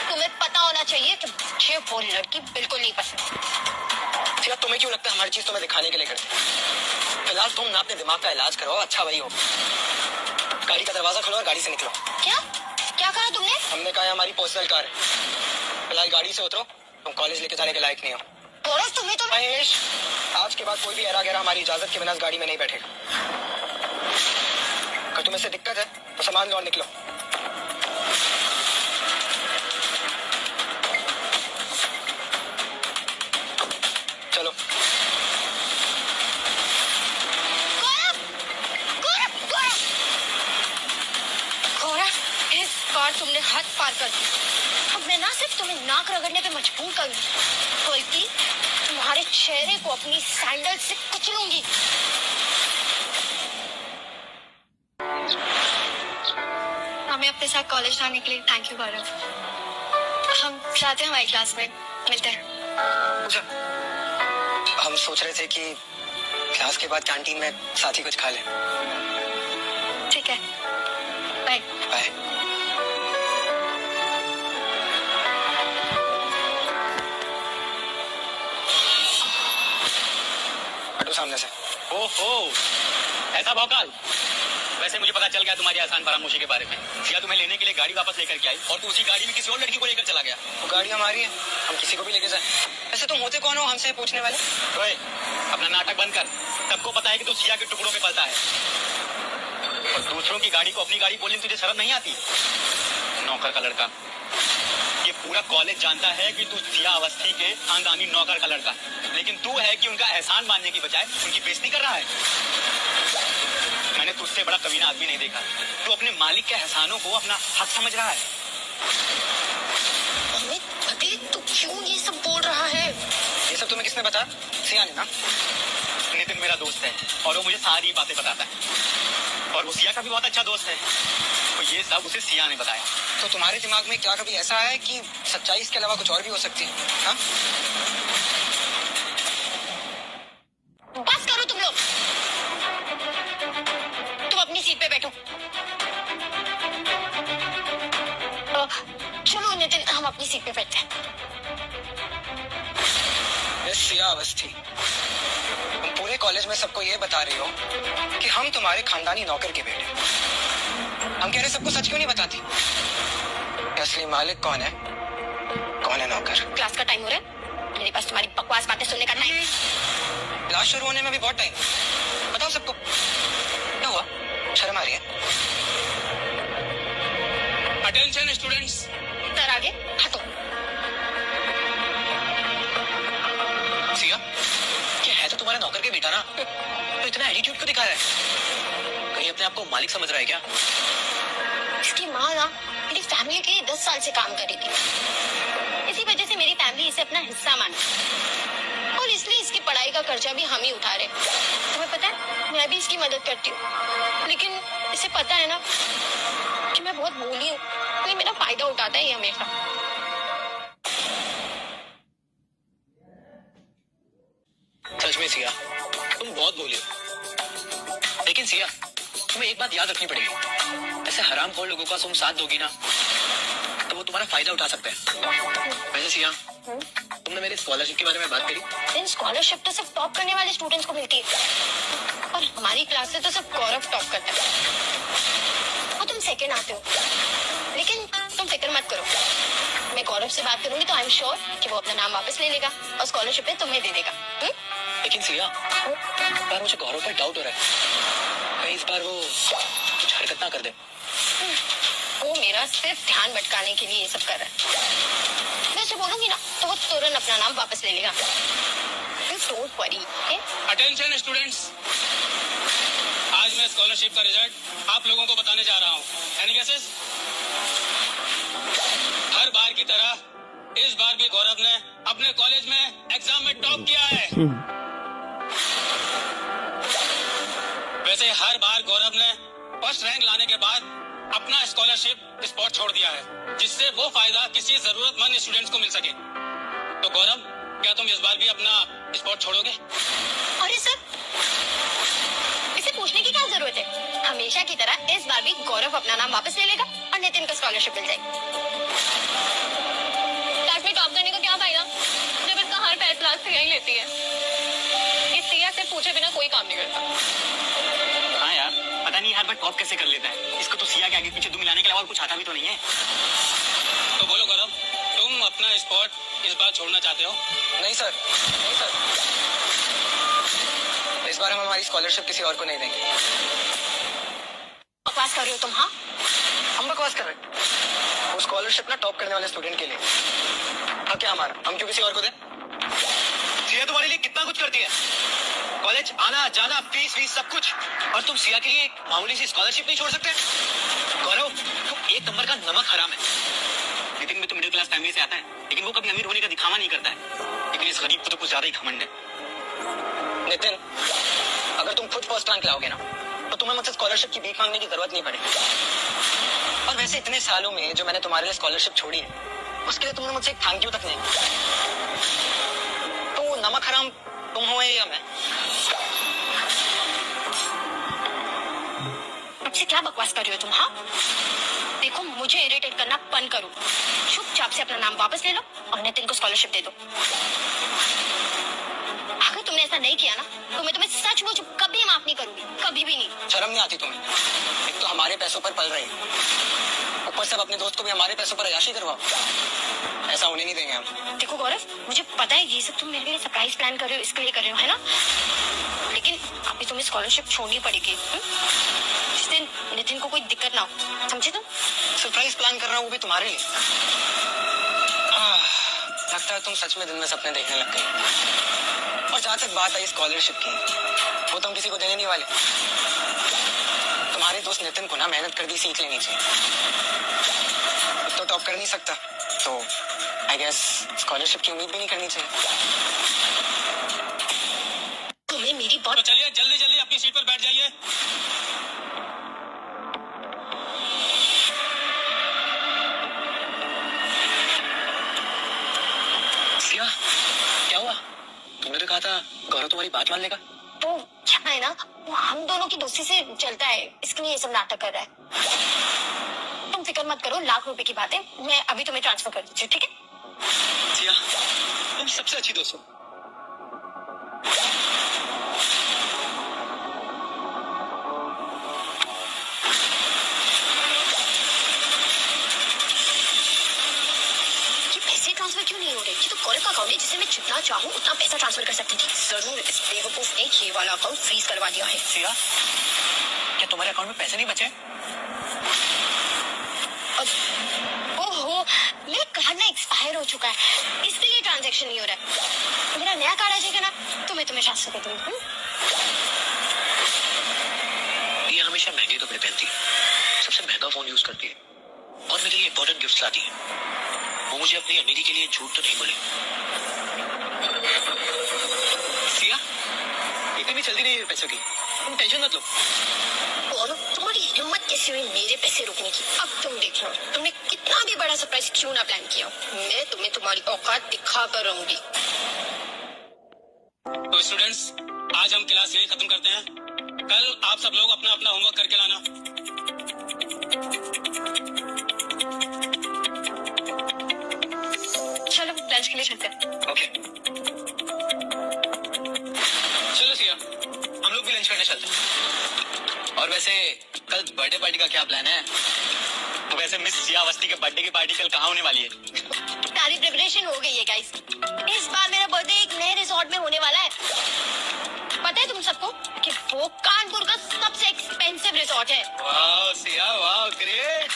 तुम्हें पता होना चाहिए कि मुझे वो लड़की बिल्कुल नहीं पसंद। सिया, तुम्हें क्यों लगता है हमारी चीज तुम्हें दिखाने के लिए करते? फिलहाल तुम ना अपने दिमाग का इलाज करो, अच्छा वही हो। गाड़ी का दरवाजा खोलो और गाड़ी से निकलो। क्या क्या कहा तुमने? हमने कहा हमारी पर्सनल कार है। फिलहाल गाड़ी से उतरो, तुम कॉलेज लेके जाने के लायक नहीं हो। गौरव, तुम्हें तो महेश, आज के बाद कोई भी ऐरा गैरा हमारी इजाजत के बिना इस गाड़ी में नहीं बैठेगा। अगर तुम्हें इससे दिक्कत है तो सामान लो और निकलो। चलो। गौरव, गौरव, गौरव, गौरव, इस बार तुमने हद पार कर दी। अब मैं ना सिर्फ तुम्हें नाक रगड़ने पे मजबूर करूंगी, बल्कि तुम्हारे चेहरे को अपनी सैंडल से कुचलूंगी। हमें अपने साथ कॉलेज लाने के लिए थैंक यू गौरव। हम चाहते हैं हमारी क्लास में मिलते हैं। पूजा, हम सोच रहे थे कि क्लास के बाद कैंटीन में साथ ही कुछ खा लें। ठीक है, बाय। बाय। हटो सामने से। ओहो, ऐसा भौकाल। वैसे मुझे पता चल गया तुम्हारी आसान फरामोशी के बारे में। सिया तुम्हें लेने के लिए गाड़ी वापस लेकर के आई और तू उसी गाड़ी में किसी और लड़की को लेकर चला गया। वो गाड़ी हमारी है, हम किसी को भी लेके जाए। वैसे तुम होते कौन हो हमसे पूछने वाले? ओए, अपना नाटक बंद कर। सबको पता है कि तू सिया के टुकड़ों पे पलता है और दूसरों की गाड़ी को अपनी गाड़ी बोलने में तुझे शर्म नहीं आती? नौकर का लड़का। ये पूरा कॉलेज जानता है कि तू सिया अवस्थी के खानदानी नौकर का लड़का, लेकिन तू है कि उनका एहसान मानने की बजाय उनकी बेइज्जती कर रहा है। मैंने तुझसे बड़ा कमीना आदमी नहीं देखा। तू अपने मालिक के एहसानों को अपना हक समझ रहा है। अमित, तू क्यों ये सब बोल रहा है? ये सब तुम्हें किसने बताया? सिया ने ना? नितिन मेरा दोस्त है और वो मुझे सारी बातें बताता है और वो सिया का भी बहुत अच्छा दोस्त है। तो ये सब उसे सिया ने बताया। तो तुम्हारे दिमाग में क्या कभी ऐसा है कि सच्चाई इसके अलावा कुछ और भी हो सकती है? हाँ? बस करो तुम लोग, तुम अपनी सीट पे बैठो। चलो नितिन, हम अपनी सीट पे बैठते हैं। सिया अवस्थी, तुम पूरे कॉलेज में सबको ये बता रही हो कि हम तुम्हारे खानदानी नौकर के बेटे। हम कह रहे सबको सच क्यों नहीं बताती? असली मालिक कौन है, कौन है नौकर? क्लास का टाइम हो रहा है, मेरे पास तुम्हारी बकवास बातें सुनने का टाइम है। क्लास शुरू होने में भी बहुत टाइम। बताओ सबको क्या हुआ, शर्म आ रही है? Attention students. सर आगे हटो। सिया, क्या है तो तुम्हारा नौकर के बेटा ना, तो इतना एटीट्यूड क्यों दिखा रहा है? कहीं अपने आप को मालिक समझ रहा है क्या? इसकी माँ ना मेरी फैमिली के लिए 10 साल से काम कर रही थी। इसी वजह से मेरी फैमिली इसे अपना हिस्सा मानती और इसलिए इसकी पढ़ाई का खर्चा भी हम ही उठा रहे। तुम्हें पता है मैं भी इसकी मदद करती हूँ, लेकिन इसे पता है ना कि मैं बहुत भोली हूँ, ये मेरा फायदा उठाता है ये हमेशा। सच में सिया, तुम बहुत बोली हो। लेकिन सिया, तुम्हें एक बात याद रखनी पड़ेगी, ऐसे हरामखोर लोगों का तुम साथ दोगी ना तो वो तुम्हारा फायदा उठा सकते हैं। वैसे सिया, तुमने मेरी स्कॉलरशिप के बारे में बात करी? इन स्कॉलरशिप तो सिर्फ टॉप करने वाले स्टूडेंट्स को मिलती है और हमारी क्लास से तो सिर्फ गौरव टॉप करता है और तुम सेकंड आते हो। लेकिन तुम फिक्र मत करो, मैं गौरव से बात करूंगी तो आई एम श्योर कि वो अपना नाम वापस ले लेगा और स्कॉलरशिप में तुम्हें दे देगा। लेकिन सिया, इस बार मुझे गौरव पर डाउट हो रहा है, कहीं इस बार वो कुछ हरकत ना कर दे। वो मेरा सिर्फ ध्यान भटकाने के लिए ये सब कर रहा है। मैं उसे बोलूंगी ना तो वो तुरंत अपना नाम वापस ले लेगा। Don't worry. अटेंशन स्टूडेंट्स, आज मैं स्कॉलरशिप का रिजल्ट आप लोगों को बताने जा रहा हूँ। Any guesses? हर बार की तरह इस बार भी गौरव ने अपने कॉलेज में एग्जाम में टॉप किया है। वैसे हर बार गौरव ने फर्स्ट रैंक लाने के बाद अपना स्कॉलरशिप स्पॉट छोड़ दिया है, जिससे वो फायदा किसी जरूरतमंद स्टूडेंट्स को मिल सके। तो गौरव, क्या तुम इस बार भी अपना स्पॉट छोड़ोगे? अरे सर, इसे पूछने की क्या जरूरत है? हमेशा की तरह इस बार भी गौरव अपना नाम वापस ले लेगा और नितिन को स्कॉलरशिप मिल जाएगी। क्लास में टॉप करने का क्या फायदा जब इसका हर फैसला सिया ही लेती है। इस सिया से पूछे बिना कोई काम नहीं करता। हाँ यार, पता नहीं हर बार टॉप कैसे कर लेता है। इसको तो सिया के आगे पीछे दुम मिलाने के अलावा कुछ आता भी तो नहीं है। तो बोलो गौरव, तुम अपना स्पॉट इस बार छोड़ना चाहते हो? नहीं सर, नहीं सर, इस बार हम हमारी स्कॉलरशिप किसी और को नहीं देंगे। बकवास कर रहे हो तुम? हाँ, हम बकवास कर रहे हैं। वो स्कॉलरशिप ना टॉप करने वाले स्टूडेंट के लिए। हाँ, क्या हमारा, हम क्यों किसी और को दें? सिया तुम्हारे लिए कितना कुछ करती है, कॉलेज आना जाना, फीस वीस सब कुछ, और तुम सिया के लिए एक मामूली सी स्कॉलरशिप नहीं छोड़ सकते? गौरव, तुम एक नंबर का नमक हराम है। नितिन भी तो मिडिल क्लास फैमिली से आता है, लेकिन वो कभी अमीर होने का दिखावा नहीं करता है। लेकिन इस गरीब को तो कुछ ज्यादा ही घमंड है। नितिन, अगर तुम खुद फर्स्ट रैंक लाओगे ना तो तुम्हें मुझसे स्कॉलरशिप की भीख मांगने की जरूरत नहीं पड़ेगी। और वैसे इतने सालों में जो मैंने तुम्हारे लिए स्कॉलरशिप छोड़ी है, उसके लिए तुमने मुझसे एक थैंक यू तक नहीं किया। तो नमक हराम तुम हो या मैं? मुझसे क्या बकवास कर रहे हो तुम? हाँ, देखो मुझे इरिटेट करना बंद करो। चुपचाप से अपना नाम वापस ले लो और नितिन को स्कॉलरशिप दे दो। अगर तुमने ऐसा नहीं किया ना तो मैं तुम्हें सचमुच कभी माफ नहीं करूंगी, कभी भी नहीं। शर्म नहीं आती तुम्हें? एक तो हमारे पैसों पर पल रही, ऊपर से अपने दोस्त को भी हमारे पैसों पर अय्याशी करवाओ। ऐसा होने नहीं देंगे हम। देखो गौरव, मुझे पता है ये सब तुम मेरे लिए सरप्राइज प्लान कर रहे हो, इसके लिए कर रहे हो, है ना? लेकिन अभी तुम्हें स्कॉलरशिप छोड़नी पड़ेगी। जिस दिन नितिन को कोई दिक्कत ना हो, समझे तुम? सरप्राइज प्लान कर रहा हूँ वो भी तुम्हारे लिए। लगता है तुम सच में दिन में सपने देखने लग गई। और जहाँ तक बात आई स्कॉलरशिप की, वो तुम किसी को देने नहीं वाले। तुम्हारे दोस्त नितिन को ना मेहनत कर दी सीख लेनी चाहिए। तो टॉप कर नहीं सकता तो आई गेस स्कॉलरशिप की उम्मीद भी नहीं करनी चाहिए। तुम्हें मेरी बहुत तो चलिए जल्दी जल्दी अपनी सीट पर बैठ जाइए। सिया, क्या हुआ? तुमने तो कहा था गौरव तुम्हारी बात मान लेगा। तो क्या है ना, वो हम दोनों की दोस्ती से चलता है, इसके लिए ये सब नाटक कर रहा है। तुम फिक्र मत करो, लाख रुपए की बात है, मैं अभी तुम्हें ट्रांसफर कर देती हूँ, ठीक है? सिया, तुम सबसे अच्छी दोस्त हो। ये पैसे ट्रांसफर ट्रांसफर क्यों नहीं हो रही? ये तो गौरव का अकाउंट है जिसे मैं जितना चाहूँ उतना पैसा ट्रांसफर कर सकती थी। जरूर इस बेवकूफ ने ये वाला अकाउंट फ्रीज करवा दिया है। सिया, क्या तुम्हारे अकाउंट में पैसे नहीं बचे? ओहो, मेरा कार्ड ना एक्सपायर हो चुका है, इसलिए ट्रांजैक्शन नहीं हो रहा है। मेरा नया कार्ड आ जाएगा ना तो मैं तुम्हें ट्रांसफर कर दूंगी। ये हमेशा महंगे कपड़े पहनती है, सबसे महंगा फोन यूज करती है और मेरे लिए इंपॉर्टेंट गिफ्ट्स लाती है। वो मुझे अपनी अमीरी के लिए झूठ तो नहीं बोले। सिया, इतनी जल्दी नहीं है पैसों की, तुम टेंशन मत लो। और तुम्हारी हिम्मत कैसे हुई मेरे पैसे रोकने की? अब तुम देखो, तुमने कितना भी बड़ा सरप्राइज क्यों ना प्लान किया, मैं तुम्हें तुम्हारी औकात दिखा कर रहूंगी। तो स्टूडेंट्स, आज हम क्लास यही खत्म करते हैं। कल आप सब लोग अपना अपना होमवर्क करके लाना। चलो लंच के लिए चलते हैं। ओके, चलो सिया, हम लोग भी लंच करने चलते हैं। और वैसे कल बर्थडे पार्टी का क्या प्लान है? तो वैसे मिस सिया अवस्थी के बर्थडे की पार्टी कल कहाँ होने वाली है? सारी प्रिपरेशन हो गई है गाइस। इस बार मेरा बर्थडे एक नए रिसोर्ट में होने वाला है। पता है तुम सबको कि वो कानपुर का सबसे एक्सपेंसिव रिसोर्ट है। वाह सिया, वाह ग्रेट।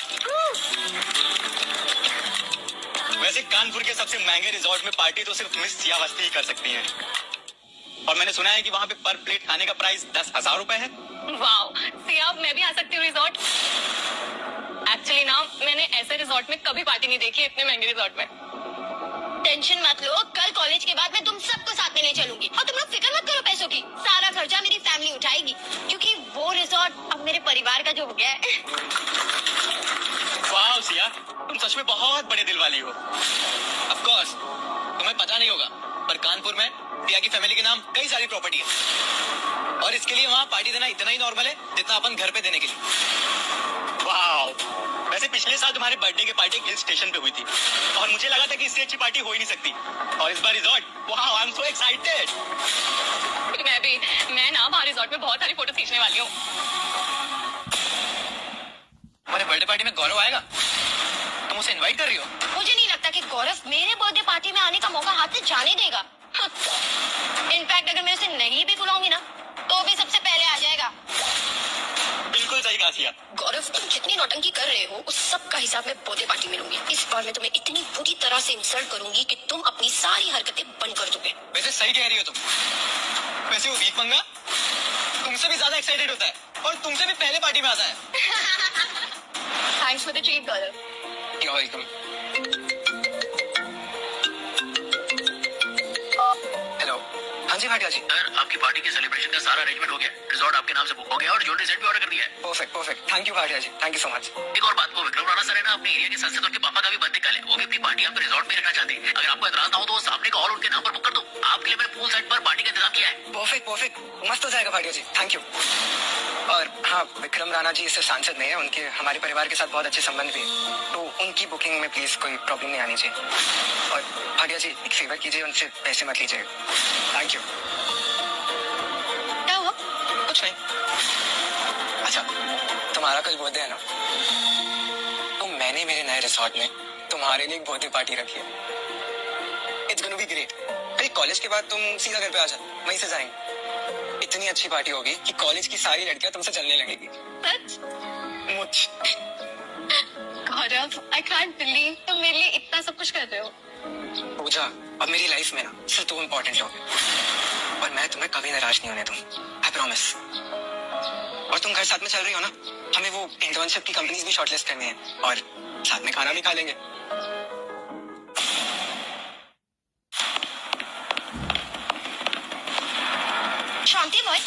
वैसे कानपुर के सबसे महंगे रिसोर्ट में पार्टी तो सिर्फ मिस सिया अवस्थी ही कर सकती हैं। और मैंने सुना है कि वहाँ पे पर प्लेट खाने का प्राइस 10,000 रुपए है। वाओ सिया, मैं भी आ सकती हूँ रिजॉर्ट। एक्चुअली ना मैंने ऐसे रिजॉर्ट में कभी पार्टी नहीं देखी, इतने महंगे रिजॉर्ट में। टेंशन मत लो, कल कॉलेज के बाद मैं तुम सबको साथ में ले चलूंगी। और तुम लोग फिक्र मत करो पैसों की, सारा खर्चा मेरी फैमिली उठाएगी, क्योंकि वो रिजॉर्ट अब मेरे परिवार का जो हो गया है। वाह सिया, तुम सच में बहुत बड़े दिल वाली हो। ऑफ कोर्स तुम्हें पता नहीं होगा, पर कानपुर में सिया की फैमिली के नाम कई सारी प्रॉपर्टी है और इसके लिए वहाँ पार्टी देना इतना ही नॉर्मल है जितना अपन घर पे देने के लिए। वाह, वैसे पिछले साल तुम्हारे बर्थडे की पार्टी हिल स्टेशन पे हुई थी और मुझे लगा था कि इससे अच्छी पार्टी हो ही नहीं सकती। और इस बार रिजॉर्ट, वाह आई एम सो एक्साइटेड। मैं ना वहाँ रिजॉर्ट में बहुत सारी फोटो खींचने वाली हूँ। तुम्हारे बर्थडे पार्टी में गौरव आएगा? तुम उसे इनवाइट कर रही हो? मुझे नहीं लगता कि गौरव मेरे बर्थडे पार्टी में आने का मौका हाथ से जाने देगा। इनफैक्ट अगर मैं उसे नहीं भी बुलाऊंगी ना तो भी सबसे पहले आ जाएगा। बिल्कुल सही कहा सिया। गौरव, तुम जितनी नौटंकी कर रहे हो उस सब का हिसाब मैं बर्थडे पार्टी में लूंगी। इस बार मैं तुम्हें इतनी बुरी तरह से इंसल्ट करूंगी कि तुम अपनी सारी हरकतें बंद कर दोगे। वैसे सही कह रही हो तुम। वैसे वो भीख मंगा तुमसे भी ज्यादा एक्साइटेड होता है और तुमसे भी पहले पार्टी में आता है। Thanks for the treat Gaurav. You're welcome. Hello, हाँ जी भाटिया जी। सर, आपकी पार्टी के सेलिब्रेशन का सारा अरेंजमेंट हो गया, रिजॉर्ट आपके नाम से बुक हो गया और ज्वेलरी सेट भी ऑर्डर कर दिया है। Perfect perfect, thank you Bhatia ji, thank you so much. एक और बात, वो विक्रम राणा सर है ना, अपने एरिया के संसद, उनके पापा का भी बर्थडे कल है। वो भी अपनी पार्टी आपके रिजॉर्ट में रखना चाहते हैं। अगर आपको एतराज ना हो तो वो सामने का हॉल उनके नाम पर बुक कर दो। आपके लिए मैंने पूल साइड पर पार्टी का इंतजाम किया है। परफेक्ट परफेक्ट, मस्त हो जाएगा भाटिया जी, थैंक यू। और हाँ, विक्रम राणा जी सिर्फ सांसद नहीं है, उनके हमारे परिवार के साथ बहुत अच्छे संबंध भी है, तो उनकी बुकिंग में प्लीज कोई प्रॉब्लम नहीं आनी चाहिए। और भाटिया जी एक फेवर कीजिए, उनसे पैसे मत लीजिए। Thank you. क्या हुआ? कुछ नहीं। अच्छा, तुम्हारा कल बर्थडे है ना, तो मैंने मेरे नए रिसोर्ट में तुम्हारे लिए एक बर्थडे पार्टी रखी है। It's gonna be great. कल कॉलेज के बाद तुम सीधा घर पे आ जाओ, वहीं से जाएंगे। इतनी अच्छी पार्टी होगी कि कॉलेज की सारी लड़कियां तुमसे चलने लगेगी। सच? मुझ गौरव, आई कांट बिलीव तुम मेरे लिए इतना सब कुछ कर रहे हो। पूजा, अब मेरी लाइफ में ना सिर्फ तुम इम्पोर्टेंट लोग हो और मैं तुम्हें कभी नाराज नहीं होने दूंगा, आई प्रॉमिस। और तुम घर साथ में चल रही हो ना, हमें वो इंटर्नशिप की कंपनीज भी शॉर्टलिस्ट करनी है और साथ में खाना भी खा लेंगे। शांति बॉय,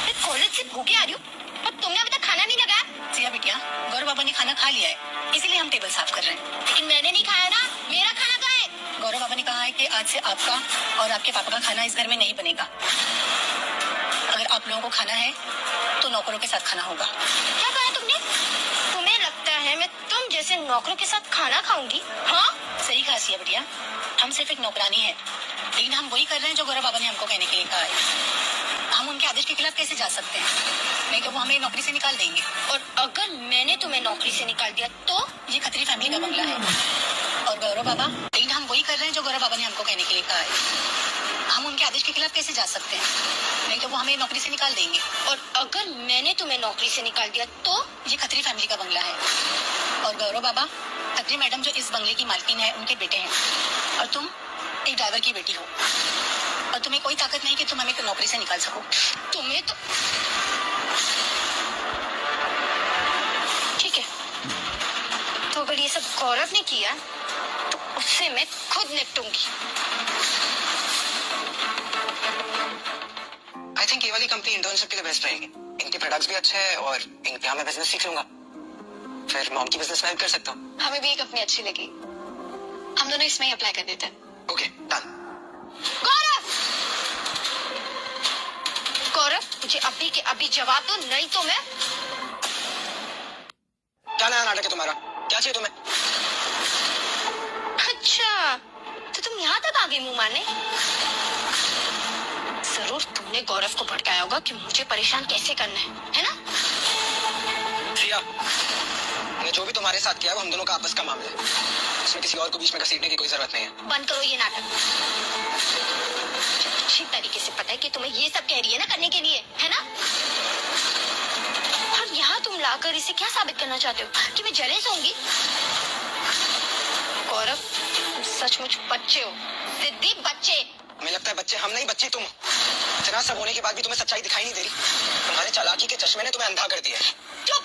मैं कॉलेज से भूखे आ रही हूँ और तुमने अभी तक खाना नहीं लगाया। सिया बिटिया, गौरव बाबा ने खाना खा लिया है, इसीलिए हम टेबल साफ कर रहे हैं। लेकिन मैंने नहीं खाया ना, मेरा खाना कहाँ है? गौरव बाबा ने कहा है कि आज से आपका और आपके पापा का खाना इस घर में नहीं बनेगा। अगर आप लोगों को खाना है तो नौकरों के साथ खाना होगा। क्या कहा तुमने? तुम्हें लगता है मैं तुम जैसे नौकरों के साथ खाना खाऊंगी? हाँ, सही कहा सिया बिटिया, हम सिर्फ एक नौकरानी है, लेकिन हम वही कर रहे हैं जो गौरव बाबा ने हमको कहने के लिए कहा है। हम उनके आदेश के खिलाफ कैसे जा सकते हैं? नहीं तो वो हमें नौकरी से निकाल देंगे। और अगर मैंने तुम्हें नौकरी से निकाल दिया तो? ये खतरी फैमिली का बंगला है और गौरव बाबा, लेकिन हम वही कर रहे हैं जो गौरव बाबा ने हमको कहने के लिए कहा है। हम उनके आदेश के खिलाफ कैसे जा सकते हैं? नहीं तो वो हमें नौकरी से निकाल देंगे। और अगर मैंने तुम्हें नौकरी से निकाल दिया तो? ये खत्री फैमिली का बंगला है और गौरव बाबा, खत्री मैडम जो इस बंगले की मालकिन है उनके बेटे हैं और तुम एक ड्राइवर की बेटी हो और तुम्हें कोई ताकत नहीं कि तुम हमें नौकरी से निकाल सको। तुम्हें तो ठीक है, तो अगर ये सब गौरव ने किया तो उससे मैं खुद निपटूंगी। आई थिंक ये वाली कंपनी इंटर्नशिप के लिए बेस्ट रहेगी। इनके प्रोडक्ट्स भी अच्छे हैं और यहाँ मैं बिजनेस सीख लूंगा, फिर मॉम की बिजनेस में हेल्प कर सकता हूँ। हमें भी ये कंपनी अच्छी लगी, हम दोनों इसमें ही अप्लाई कर देते हैं। Okay done. गौरव, गौरव मुझे अभी के अभी जवाब दो, नहीं तो मैं। क्या नया नाटक है तुम्हारा? क्या चाहिए तुम्हें? अच्छा, तो तुम यहाँ तक आ गए मुंह मारने? जरूर तुमने गौरव को भड़काया होगा कि मुझे परेशान कैसे करना है ना? सिया, ने जो भी तुम्हारे साथ किया है वो हम दोनों का आपस का मामला है, इसमें किसी और को बीच में घसीटने की कोई जरूरत नहीं है। बंद करो ये नाटक। अच्छी तरीके से पता है कि तुम्हें ये सब कह रही है ना करने के लिए, है ना? और यहाँ तुम लाकर इसे क्या साबित करना चाहते हो कि मैं जेलस होंगी? गौरव, तुम सचमुच बच्चे हो, जिद्दी बच्चे। हमें लगता है बच्चे हम नहीं, बच्ची तुम। इतना सब होने के बाद भी तुम्हें सच्चाई दिखाई नहीं दे रही। तुम्हारे चालाकी के चश्मे ने तुम्हें अंधा कर दिया है। चुप,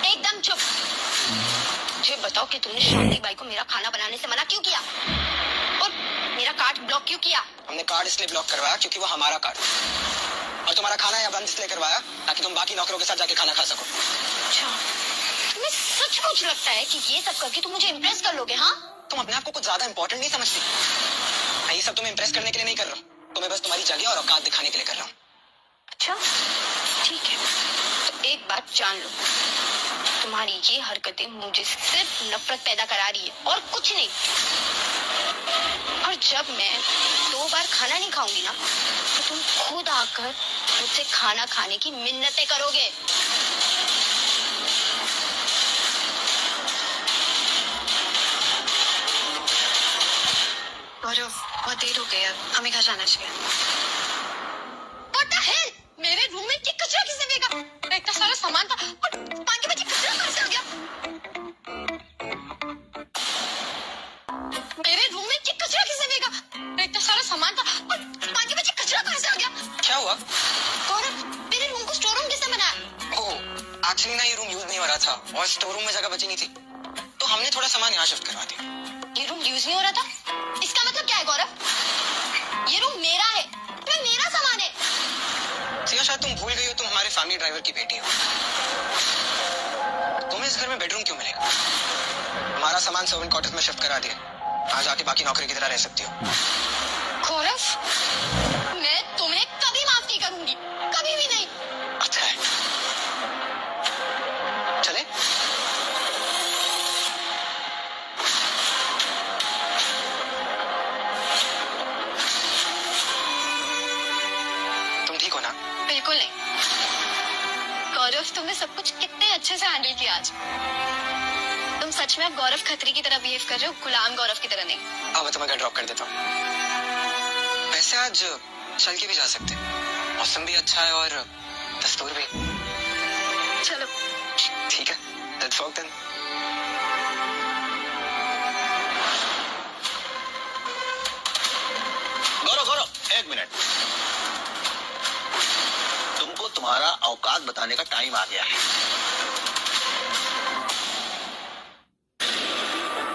एकदम चुप। मुझे बताओ कि तुमने शांति बाई को मेरा खाना बनाने से मना क्यों किया और मेरा कार्ड ब्लॉक क्यों किया? हमने कार्ड इसलिए ब्लॉक करवाया क्योंकि वो हमारा कार्ड, और तुम्हारा खाना या बंद इसलिए करवाया ताकि तुम बाकी नौकरों के साथ जाके खाना खा सको। अच्छा, तुम्हें सचमुच लगता है कि ये सब करके तुम मुझे इम्प्रेस कर लोगे? हाँ, तुम अपने आप को कुछ ज्यादा इंपॉर्टेंट नहीं समझती। मैं ये सब तुम्हें इम्प्रेस करने के लिए नहीं कर रहा हूँ, तुम्हें बस तुम्हारी जगह और औकात दिखाने के लिए कर रहा हूँ। अच्छा ठीक है, तो एक बात जान लो, तुम्हारी ये हरकतें मुझे सिर्फ नफरत पैदा करा रही है और कुछ नहीं। और जब मैं 2 बार खाना नहीं खाऊंगी ना, तो तुम खुद आकर मुझसे खाना खाने की मिन्नतें करोगे। गौरव, बहुत देर हो गई, हमें घर जाना चाहिए। What the hell? मेरे रूम में ये कचरा किसने फेंका? इतना सारा सामान था और पान के बच्चे कचरा कहाँ से आ गया? मेरे रूम में ये कचरा किसने फेंका? इतना सारा सामान था और पान के बच्चे कचरा कहाँ से आ गया? क्या हुआ? गौरव, मेरे रूम को स्टोर रूम किसने बनाया? ओह, एक्चुअली ना ये रूम यूज नहीं हो रहा था और स्टोर रूम में जगह बची नहीं थी, तो हमने थोड़ा सामान यहाँ शिफ्ट करवा दिया। ये रूम यूज नहीं हो रहा था? इसका मतलब क्या है गौरव? ये रूम मेरा है, ये मेरा सामान है। सिया, शायद तुम भूल गई हो तुम हमारे फैमिली ड्राइवर की बेटी हो। तुम्हें इस घर में बेडरूम क्यों मिलेगा? हमारा सामान सर्वेंट क्वार्टर्स में शिफ्ट करा दिया, आज आके बाकी नौकरी की तरह रह सकती हो। गौरव, मैं तुम्हें कभी माफ नहीं करूंगी, कभी भी नहीं। अच्छा है, चले? तुम ठीक हो ना? बिल्कुल नहीं। गौरव, तुमने सब कुछ कितने अच्छे से हैंडल किया आज। तुम सच में अब गौरव खत्री की तरह बिहेव कर रहे हो, गुलाम गौरव की तरह नहीं। अब मैं तुम्हें घर ड्रॉप कर देता हूँ। वैसे आज चल के भी जा सकते हैं, मौसम भी अच्छा है और दस्तूर भी। चलो ठीक है, लेट्स वॉक देन। गौरव गौरव, एक मिनट। तुमको तुम्हारा औकात बताने का टाइम आ गया है।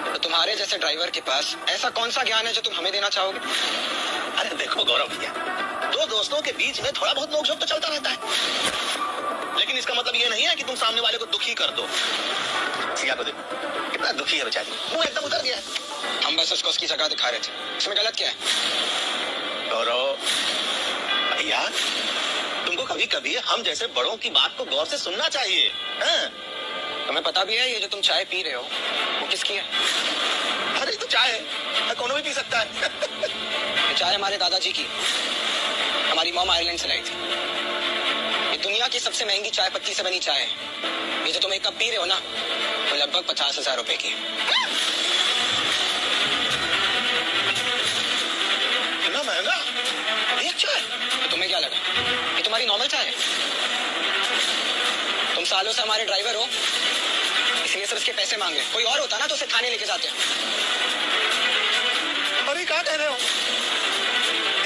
तो तुम्हारे जैसे ड्राइवर के पास ऐसा कौन सा ज्ञान है जो तुम हमें देना चाहोगे? अरे देखो गौरव भैया, दो दोस्तों के बीच में थोड़ा बहुत नोकझोंक तो चलता रहता है, लेकिन इसका मतलब ये नहीं है कि तुम सामने वाले को दुखी कर दो। सिया को देखो, कितना दुखी है बेचारी, मुंह एकदम उतर गया है। हम बस उसको उसकी जगह दिखा रहे थे, इसमें गलत क्या है? गौरव भैया, तुमको कभी कभी हम जैसे बड़ों की बात को गौर से सुनना चाहिए। हाँ? तुम्हें पता भी है ये जो तुम चाय पी रहे हो वो किसकी है? अरे तो चाय है, कौन भी पी सकता है। ये चाय हमारे दादाजी की, हमारी मॉम आयरलैंड से लाई थी। ये दुनिया की सबसे महंगी चाय पत्ती से बनी चाय है। ये जो तुम एक कप पी रहे हो ना, वो लगभग 50,000 रुपए की है। चाय? तो तुम्हें क्या लगा ये तुम्हारी नॉर्मल चाय है? तुम सालों से हमारे ड्राइवर हो, इसलिए सिर्फ इसके पैसे मांग रहे। कोई और होता ना तो उसे थाने लेके जाते हैं। अरे क्या कह रहे हो?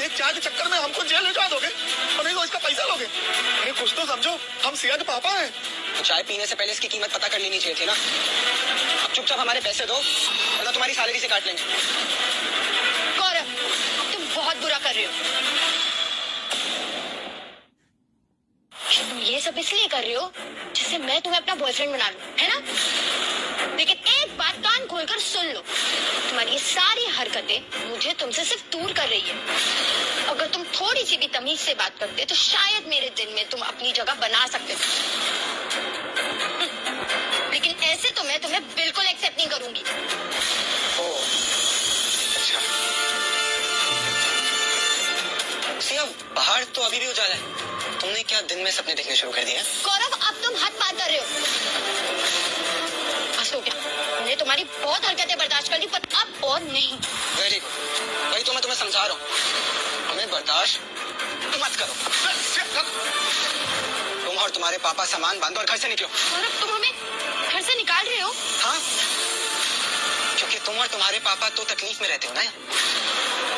एक चाय के चक्कर में हमको जेल भिजवा दोगे और नहीं तो इसका पैसा लोगे? अरे कुछ तो समझो, हम सिया के पापा हैं। तो चाय पीने से पहले इसकी कीमत पता कर लेनी चाहिए थी ना। अब चुपचाप हमारे पैसे दो वरना तुम्हारी सैलरी से काट लेंगे। गौरव, तुम बहुत बुरा कर रहे हो। तुम ये सब इसलिए कर रहे हो जिससे मैं तुम्हें अपना बॉयफ्रेंड बना लूं, है ना? लेकिन एक बात कान खोलकर सुन लो, तुम्हारी ये सारी हरकतें मुझे तुमसे सिर्फ दूर कर रही है। अगर तुम थोड़ी सी भी तमीज से बात करते तो शायद मेरे दिल में तुम अपनी जगह बना सकते थे, लेकिन ऐसे तो मैं तुम्हें बिल्कुल एक्सेप्ट नहीं करूंगी। अच्छा सिया, बाहर तो अभी भी उजाला है, तुमने क्या दिन में सपने देखने शुरू कर दिए? गौरव, अब तुम हद पार कर रहे हो। बस हो गया, मैंने तुम्हारी बहुत हरकतें बर्दाश्त कर ली पर अब और नहीं। वेरी गुड, वही तो मैं तुम्हें समझा रहा हूँ, हमें बर्दाश्त मत करो। तुम और तुम्हारे पापा सामान बांधो और घर से निकलो। गौरव, तुम हमें घर से निकाल रहे हो? हाँ, क्योंकि तुम और तुम्हारे पापा तो तकलीफ में रहते हो ना,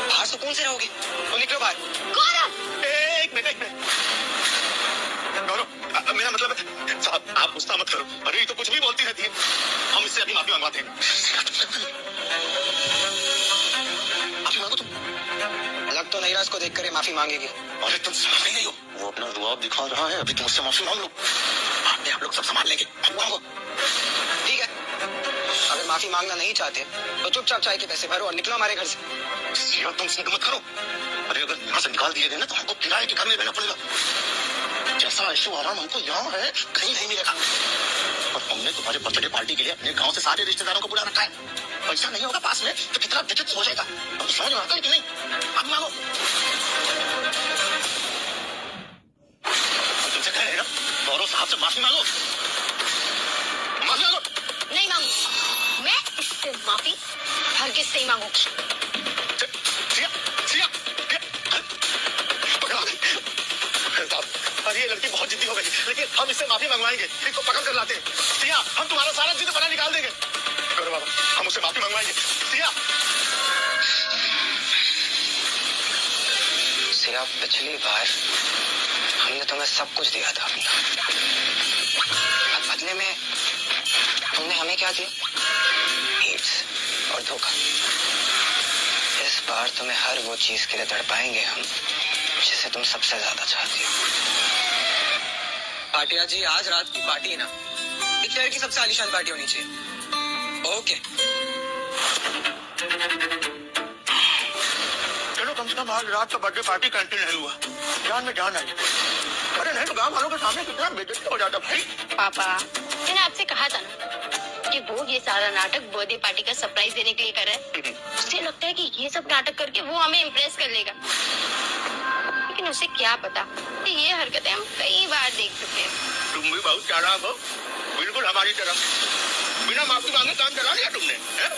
बाहर सुकून से रहोगे तो निकलो बाहर। गौरव, एक मिनट गौरव, मेरा मतलब साहब आप गुस्सा मत करो। अरे ये तो कुछ भी बोलती रहती है, हम इससे अभी माफी मंगवाते हैं। माफी मांगो तुम। लग तो नहीं रहा इसको देखकर ये माफी मांगेगी। अरे तुम समझ नहीं हो, वो अपना रुआब दिखा रहा है, अभी तुम उससे माफी मांग लो, बाद में आप लोग सब संभाल लेंगे। मांगो। ठीक है, अगर माफी मांगना नहीं चाहते तो चुपचाप चाय के पैसे भरो और निकलो हमारे घर से। सिया तुम सिंक मत करो। अरे अगर यहाँ से निकाल दिए गए ना तो हमको किराए के घर में रहना पड़ेगा। जैसा ऐशो आराम हमको यहाँ है कहीं नहीं मिलेगा। और हमने तुम्हारे बर्थडे पार्टी के लिए अपने गांव से सारे रिश्तेदारों को बुला रखा है। पैसा नहीं होगा पास में तो कितना दिक्कत हो जाएगा। अब समझ में आता है कि नहीं? अब मांगो। तुमसे कह रहे हैं ना, गौरव साहब से माफी मांगो। माफी मांगो। नहीं मांगू, मैं इससे माफी हरगिज़ से ही मांगूंगी। सिया, सिया, पकड़ा गई। अरे ये लड़की बहुत जिद्दी हो गई, लेकिन हम इससे माफी मंगवाएंगे, इसको पकड़ कर लाते हैं। सिया, हम तुम्हारा सारा जिद बना निकाल देंगे। अरे बाबा, हम उससे माफी मंगवाएंगे। सिया, सिया, पिछली बार हमने तुम्हें सब कुछ दिया था, अब बदले में तुमने हमें क्या दिया? हीट्स और धोखा। इस बार तुम्हें हर वो चीज के लिए तड़पाएंगे हम जिसे तुम सबसे ज्यादा चाहती हो। पाटिया जी, आज रात की पार्टी है ना, इस शहर की सबसे आलीशान पार्टी होनी चाहिए। ओके, चलो कम से कम आज रात का बर्थडे पार्टी कैंसिल नहीं हुआ। जान में जान आई। अरे नहीं तो गाँव वालों के सामने कितना बेइज्जती हो जाता भाई। पापा, मैंने आपसे कहा था ना कि वो ये सारा नाटक बर्थडे पार्टी का सरप्राइज देने के लिए कर रहा है। उसे लगता है कि ये सब नाटक करके वो हमें इम्प्रेस कर लेगा, लेकिन उसे क्या पता कि ये हरकतें हम कई बार देख चुके हैं। तुम भी बहुत चालाक हो, बिल्कुल हमारी तरह। बिना माफी मांगे काम चला लिया तुमने, है?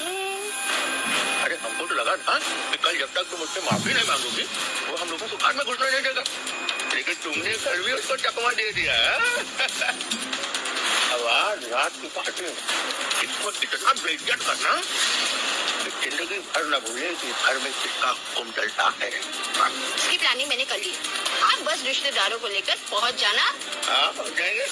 अरे हमको तो लगा था कि कल जब तक तुम उससे माफी नहीं मांगोगी वो हम लोगों को घर में घुसने नहीं देगा, लेकिन तुमने कल भी उसको चकमा दे दिया। अब आज रात की पार्टी में इसको इतना बेइज्जत करना कि जिंदगी भर न भूले कि घर में किसका हुक्म चलता है। इसकी प्लानिंग मैंने कर ली, आप बस रिश्तेदारों को लेकर पहुंच जाना। हाँ, पहुंच जाएंगे।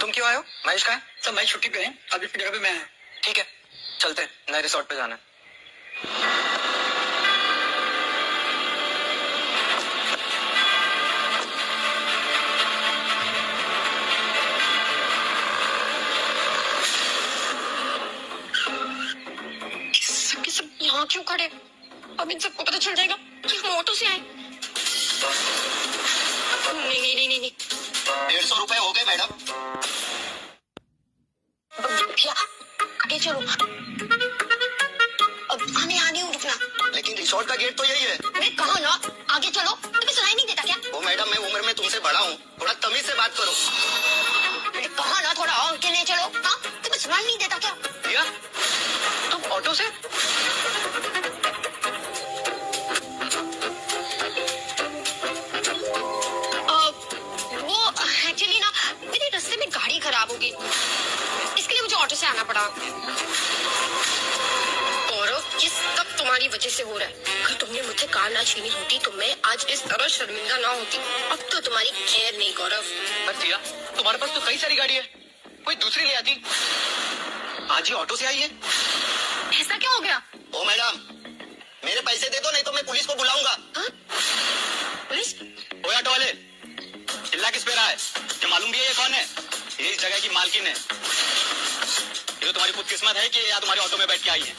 तुम क्यों आए हो? महेश कहाँ है? सब मैं छुट्टी पे है, अभी की जगह पे मैं। ठीक है, चलते हैं, नए रिसोर्ट पे जाना है। सब यहाँ क्यों खड़े? अब इन सबको पता चल जाएगा कि हम ऑटो से आए। नहीं नहीं नहीं नहीं, 150 रुपए हो गए मैडम। भैया आगे चलो, अब हमें आगे रुकना। लेकिन रिसोर्ट का गेट तो यही है। मैं कहा ना आगे चलो, तुम्हें सुनाई नहीं देता क्या? वो मैडम, मैं उम्र में तुमसे बड़ा हूँ, थोड़ा तमीज से बात करो। मैंने कहा ना थोड़ा आगे ले चलो। हाँ, तुम्हें सुनाई नहीं देता क्या? ऑटो से? वो एक्चुअली ना मेरे रास्ते में गाड़ी खराब हो गई, इसके लिए मुझे ऑटो से आना पड़ा। गौरव, ये सब तुम्हारी वजह से हो रहा है। अगर तुमने मुझसे कार ना छीनी होती तो मैं आज इस तरह शर्मिंदा ना होती। अब तो तुम्हारी खैर नहीं गौरव। पर जिया, तुम्हारे पास तो कई सारी गाड़ी है, कोई दूसरी ले आती। आज ही ऑटो से आई है। ऐसा क्या हो गया? ओ मैडम, मेरे पैसे दे दो नहीं तो मैं पुलिस को बुलाऊंगा। पुलिस? ओए ऑटो वाले, चिल्ला किस पे रहा है? क्या मालूम भी है ये कौन है? ये इस जगह की मालकिन है। ये तो तुम्हारी खुद किस्मत है कि या तुम्हारे ऑटो में बैठ के आई है।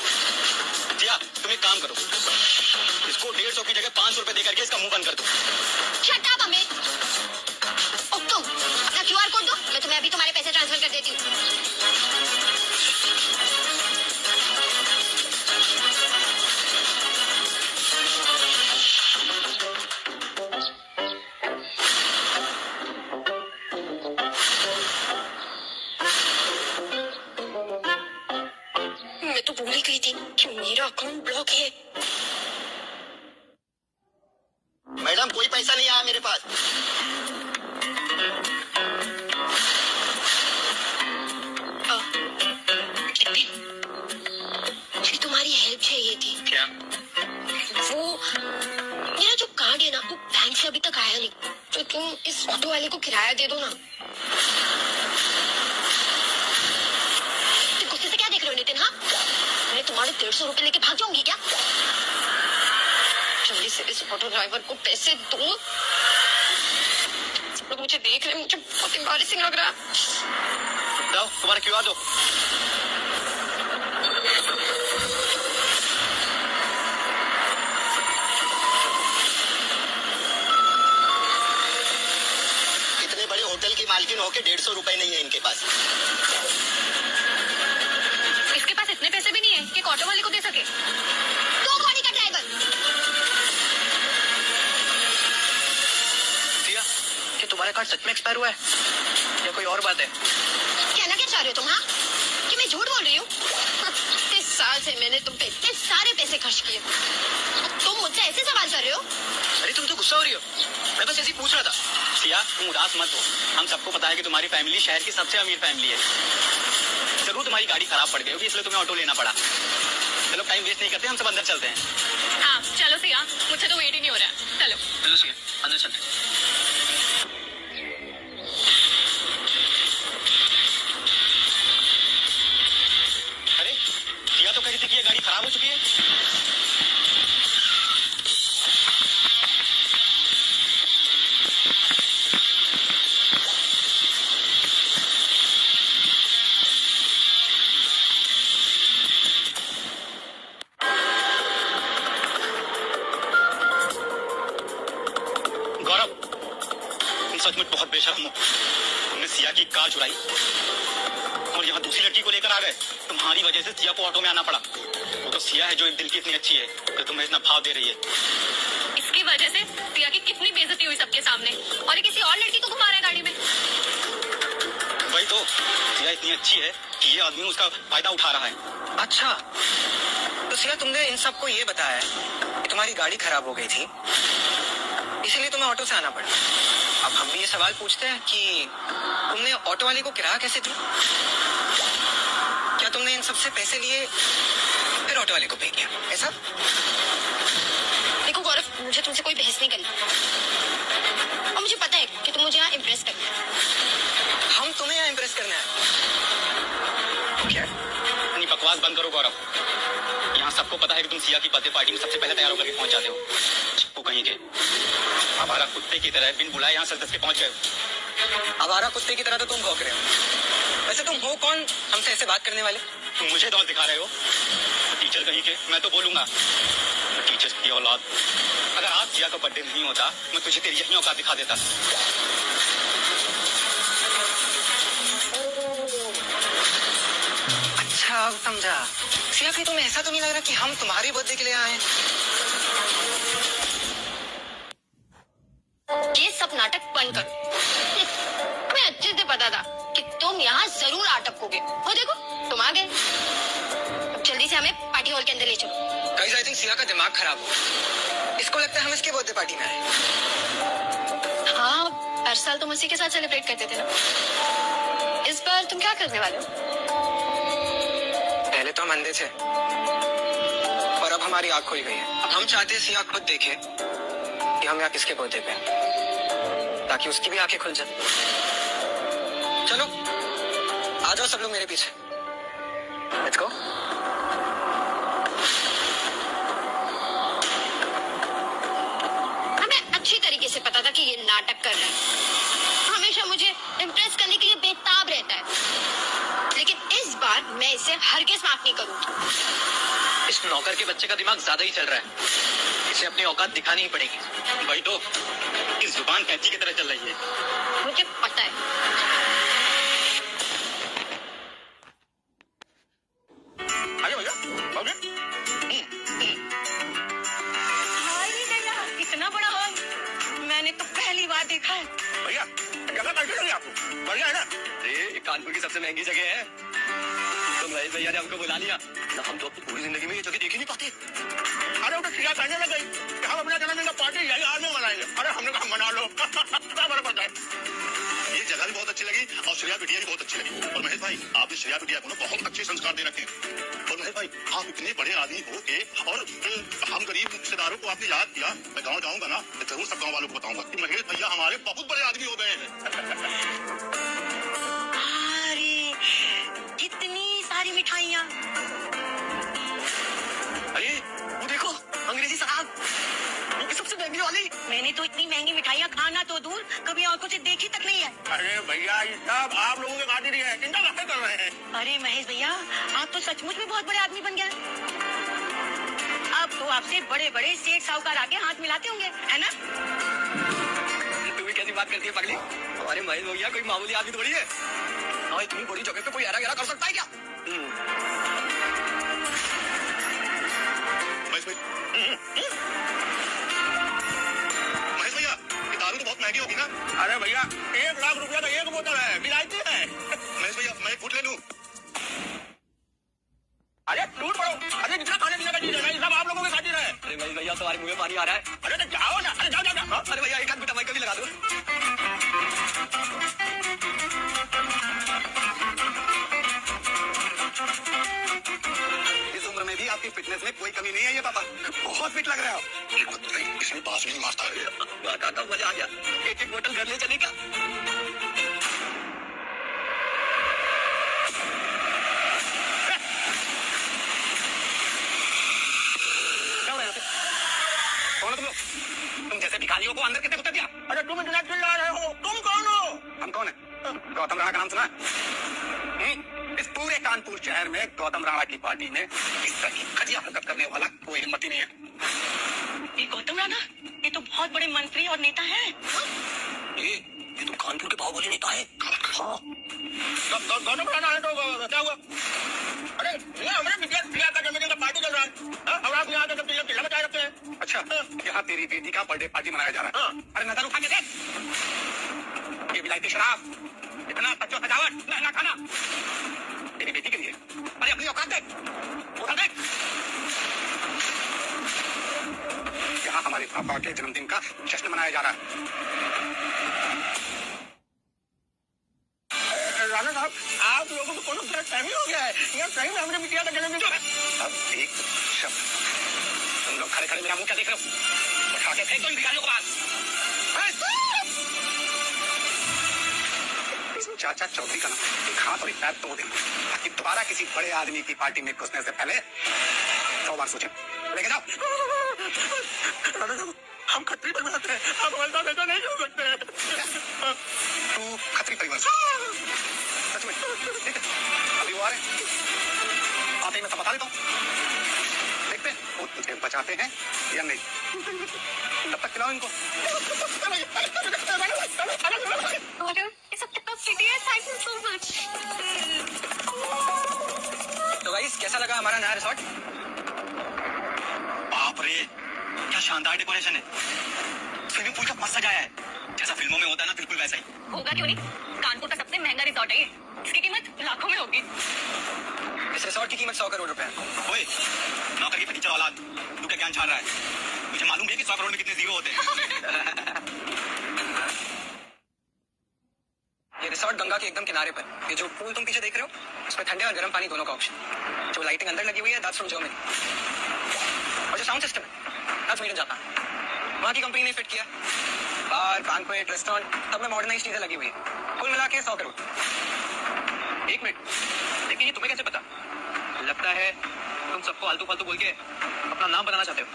जिया, तुम एक काम करो, इसको 150 की जगह 500 रुपए देकर के इसका मुंह बंद कर दो। Shut up Amit. और तुम अपना QR कोड दो, मैं तुम्हें अभी तुम्हारे पैसे ट्रांसफर कर देती हूँ। मैं तो भूल ही गई थी कि मेरा अकाउंट ब्लॉक है। मैडम, कोई पैसा नहीं आया मेरे पास। मुझे तुम्हारी हेल्प चाहिए थी। क्या? वो मेरा जो कार्ड है ना, वो बैंक से अभी तक आया नहीं, तो तुम इस ऑटो वाले को किराया दे दो ना। तुम गुस्से से क्या देख रहे हो नितिन? हाँ, मैं तुम्हारे 150 रुपए लेके भाग जाऊंगी क्या? जल्दी से इस ऑटो ड्राइवर को पैसे दो। सब लोग मुझे देख रहे हैं, मुझे बहुत एम्बैरेसिंग लग रहा है। दो, तुम्हारा QR दो। इतने बड़े होटल की मालकिन होके 150 रुपए नहीं है इनके पास। इसके पास इतने पैसे भी नहीं है कि एक ऑटो वाले को दे सके। दो गाड़ी का ड्राइवर। जिया, कि तुम्हारा कार्ड सच में एक्सपायर हुआ है या कोई और बात है? कहना क्या चाह रहे हो तुम? हाँ, कि मैं झूठ बोल रही हूँ? 30 साल से मैंने तुम पे इतने सारे पैसे खर्च किए, तुम मुझसे ऐसे सवाल कर रहे हो? अरे तुम तो गुस्सा हो रही हो, मैं बस ऐसे ही पूछ रहा था। सिया, तुम उदास मत हो। हम सबको पता है कि तुम्हारी फैमिली शहर की सबसे अमीर फैमिली है। जरूर तुम्हारी गाड़ी खराब पड़ गई होगी, इसलिए तुम्हें ऑटो लेना पड़ा। चलो टाइम वेस्ट नहीं करते, हम सब अंदर चलते हैं। हाँ चलो सिया, मुझे तो वेट ही नहीं हो रहा है। चलो चलो सिया, अंदर चलते हैं। अरे सिया तो कह रही थी कि ये गाड़ी खराब हो चुकी है। गौरव, तुम सच में बहुत बेशर्म हो। तुमने सिया की कार चुराई और यहाँ दूसरी लड़की को लेकर आ गए। तुम्हारी वजह से सिया को ऑटो में आना पड़ा। वो तो सिया है जो एक दिल की इतनी अच्छी है कि तुम्हें इतना भाव दे रही है। इसकी वजह से सिया की कितनी बेइज्जती हुई सबके सामने, और ये किसी और लड़की को घुमा रहा है गाड़ी में। वही तो, सिया इतनी अच्छी है कि ये आदमी उसका फायदा उठा रहा है। अच्छा, तो सिया तुमने इन सबको ये बताया है कि तुम्हारी गाड़ी खराब हो गई थी, इसीलिए तुम्हें ऑटो से आना पड़ा। अब हम भी ये सवाल पूछते हैं कि तुमने ऑटो वाले को किराया कैसे दिया? क्या तुमने इन सबसे पैसे लिए फिर ऑटो वाले को पे किया, ऐसा? देखो गौरव, मुझे तुमसे कोई बहस नहीं करनी, और मुझे पता है कि तुम मुझे यहाँ इम्प्रेस करना है। हम तुम्हें यहाँ इम्प्रेस करना है। क्या? अपनी बकवास बंद करो गौरव। यहाँ सबको पता है कि तुम सिया की बर्थडे पार्टी में सबसे पहले तैयार होकर के पहुंच जाते हो। चिप्पू कहीं के आवारा कुत्ते की तरह बिन बुलाए यहाँ सज के पहुंच गए हो। आवारा कुत्ते की तरह तो तुम भौंक रहे हो। वैसे तुम हो कौन हमसे ऐसे बात करने वाले? तुम मुझे दौड़ दिखा रहे हो? टीचर कहीं के, मैं तो बोलूंगा। टीचर की औलाद, अगर आज सिया का बर्थडे नहीं होता मैं तुझे तेरी यही औकात दिखा देता। अच्छा, अब समझा। सिया, कहीं तुम्हें ऐसा तो नहीं लग रहा कि हम तुम्हारी बर्थडे के लिए आए हैं? ये सब नाटक बंद करो। मैं अच्छे से पता था कि तुम यहाँ जरूर अटकोगे, और देखो तुम आ गए। अब जल्दी से हमें पार्टी हॉल के अंदर ले चलो। गाइस आई थिंक सिया का दिमाग खराब हो, इसको लगता है हम इसके बर्थडे पार्टी में आए। हाँ, हर साल तुम उसी के साथ सेलिब्रेट करते थे ना, इस बार तुम क्या करने वाले हो? पहले तो हम अंधे थे और अब हमारी आंख खुल गई है। अब हम चाहते हैं सिया खुद देखे कि हम यहाँ किसके बर्थडे पे हैं, ताकि उसकी भी आंखें खुल जाए। चलो आ जाओ सब लोग मेरे पीछे, लेट्स गो। हमें अच्छी तरीके से पता था कि ये नाटक कर रहा है, हमेशा मुझे इम्प्रेस करने के लिए बेताब रहता है, लेकिन इस बार मैं इसे हरगिज माफ नहीं करूंगी। इस नौकर के बच्चे का दिमाग ज्यादा ही चल रहा है, इसे अपनी औकात दिखानी ही पड़ेगी। भाई तो इस जुबान कैंची की तरह चल रही है। मुझे पता है। अरे भैया ओके। इतना बड़ा हॉल मैंने तो पहली बार देखा है। भैया जगह कैसी लगी आपको? बढ़िया है ना? ये कानपुर की सबसे महंगी जगह है, तो महेश भैया ने हमको बुला लिया ना। हम तो अपनी पूरी जिंदगी में ये जगह देख ही नहीं पाते। अरे वो तो सिया कहने लग गई कि हम अपना जन्मदिन का पार्टी यही हाल में मनाएंगे। अरे हमने कहा मना लो। क्या फर्क पड़ता है? ये जगह भी बहुत अच्छी लगी और श्रेया बिटिया भी बहुत अच्छी लगी। और महेश भाई आपने श्रेया बिटिया को ना बहुत अच्छे संस्कार दे रखे हैं। और महेश भाई आप इतने बड़े आदमी हो के और हम गरीब रिश्तेदारों को आपने याद किया। मैं गाँव जाऊंगा ना तो जरूर सब गाँव वालों को बताऊंगा कि महेश भैया हमारे बहुत बड़े आदमी हो गए हैं। अरे कितनी सारी मिठाइयाँ। अरे वो देखो अंग्रेजी शराब, ये सबसे महंगी वाली। मैंने तो इतनी महंगी मिठाइयाँ खाना तो दूर कभी आंखों से देखी तक नहीं है। अरे भैया ये सब आप लोगों के खातिर ही है, चिंता काहे कर रहे हैं? अरे महेश भैया आप तो सचमुच में बहुत बड़े आदमी बन गए। अब तो आपसे बड़े बड़े सेठ साहूकार आके हाथ मिलाते होंगे, है ना? तू भी कैसी बात करती है पगली? हमारे महेश भैया कोई मामूली आदमी थोड़ी है। और इतनी बड़ी जगह पे कोई ऐरा गैरा कर सकता है क्या? महेश भैया ये दारू तो बहुत महंगी होगी ना? अरे भैया 1 लाख रुपया का एक बोतल है, विलायती है। महेश भैया मैं फूट ले लूं? अरे लूट पड़ो। अरे जितना खाने पीने का चीज है ना ये सब आप लोगों के खातिर है। अरे महेश भैया तुम्हारे मुंह में पानी आ रहा है। अरे तो जाओ ना, अरे जाओ जाओ जाओ। अरे भैया एक हाथ बेटा माइक भी लगा दो। इस उम्र में भी आपकी फिटनेस में कोई कमी नहीं है ये पापा, बहुत फिट लग रहे हो। इसमें बास भी नहीं मारता है। तो मजा आ गया, एक एक बोतल घर ले चलेगा। कौन हो तुम लोग? तुम जैसे भिखारियों को अंदर कितने कुत्ते दिया? अरे तुम इतना चिल्ला रहे हो, तुम कौन हो? हम कौन है? गौतम राणा का नाम सुना है? इस पूरे कानपुर शहर में गौतम राणा की पार्टी में इस तरह की घटिया हरकत करने वाला कोई हिम्मत ही नहीं है। ये गौतम राणा ये तो बहुत बड़े मंत्री और नेता है। ये तो कानपुर के बाहुबली नेता है। हाँ। गौतम राणा है तो क्या हुआ? अरे ये हमारे बिटिया का जन्मदिन का पार्टी चल रहा है और आप यहाँ आकर चिल्ला मचाए रखते हैं। अच्छा यहाँ तेरी बेटी का बर्थडे पार्टी मनाया जा रहा है। अरे नजर उठा के देख, ये विलायती शराब, इतना बच्चों सजावट, महंगा खाना तेरी बेटी के लिए। अरे अपनी औकात देख, उधर देख। यहाँ हमारे पापा के जन्मदिन का जश्न मनाया जा रहा है। राणा साहब आप लोगों को कोनो गलतफहमी हो गया है। ये सही में हमारे बिटिया का जन्मदिन है। अब एक शब्द तुम लोग खड़े खड़े मेरा मुंह क्या देख रहे हो? उठा के फेंक दो इन भिखारियों को बाहर। चाचा चौधरी का नाम एक हाथ और एक पैर तोड़ देंगे ताकि दोबारा किसी बड़े आदमी की पार्टी में घुसने से पहले 100 बार सोचें। लेके जाओ। राणा साहब हम खत्री परिवार से हैं, आप हमारे ऐसा नहीं कर सकते। तू खत्री परिवार से? सच में? ठीक है अभी वो आ रहे हैं, आते ही मैं सब बता देता हूँ। देखते हैं वो तुझे बचाते हैं या नहीं। तब तक खिलाओ इनको। तो गाइस कैसा लगा हमारा नया रिसोर्ट? बाप रे क्या शानदार डेकोरेशन है। स्विमिंग पूल का मस्त सजाया है, जैसा फिल्मों में होता है ना बिल्कुल वैसा ही। होगा क्यों नहीं, कानपुर का सबसे महंगा रिसोर्ट रिसोर्ट है ये, इसकी कीमत लाखों में होगी। इस रिसोर्ट की कीमत 100 करोड़ रुपए है। ओए, नौकर की फटीचर औलाद, तू क्या ज्ञान छाड़ रहा है? मुझे मालूम है कि 100 करोड़ में कितने जीरो होते हैं। ये रिसोर्ट गंगा के एकदम किनारे पर। ये जो पूल तुम पीछे देख रहे हो, उसमें ठंडे और गर्म पानी दोनों का ऑप्शन। जो लाइटिंग अंदर लगी हुई है, दैट्स फ्रॉम जर्मनी। और जो साउंड सिस्टम है, दैट्स मेड इन जापान। वहाँ की कंपनी ने फिट किया। बार, बैंक्वेट, रेस्टोरेंट, सब में मॉडर्नाइज चीजें लगी हुई है। कुल मिला के 100 करोड़। एक मिनट, लेकिन ये तुम्हें कैसे पता? लगता है तुम सबको आलतू फालतू बोल के अपना नाम बनाना चाहते हो।